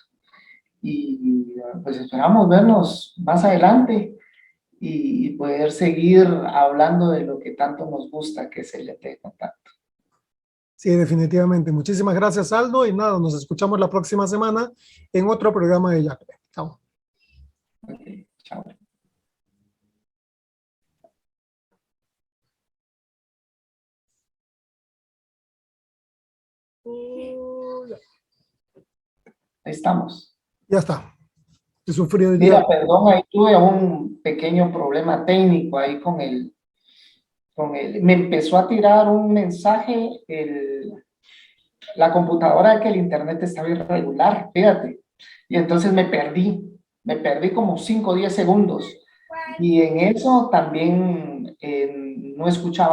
Y pues esperamos vernos más adelante y poder seguir hablando de lo que tanto nos gusta, que es el lente de contacto.
Sí, definitivamente. Muchísimas gracias, Aldo. Y nada, nos escuchamos la próxima semana en otro programa de Yacle. Chao.
Okay, chao. Ahí estamos.
Ya está. He sufrido hoy
Mira,
día.
perdón, ahí tuve un pequeño problema técnico ahí me empezó a tirar un mensaje la computadora de que el internet estaba irregular, fíjate. Y entonces me perdí como 5 o 10 segundos. Y en eso también no escuchaba.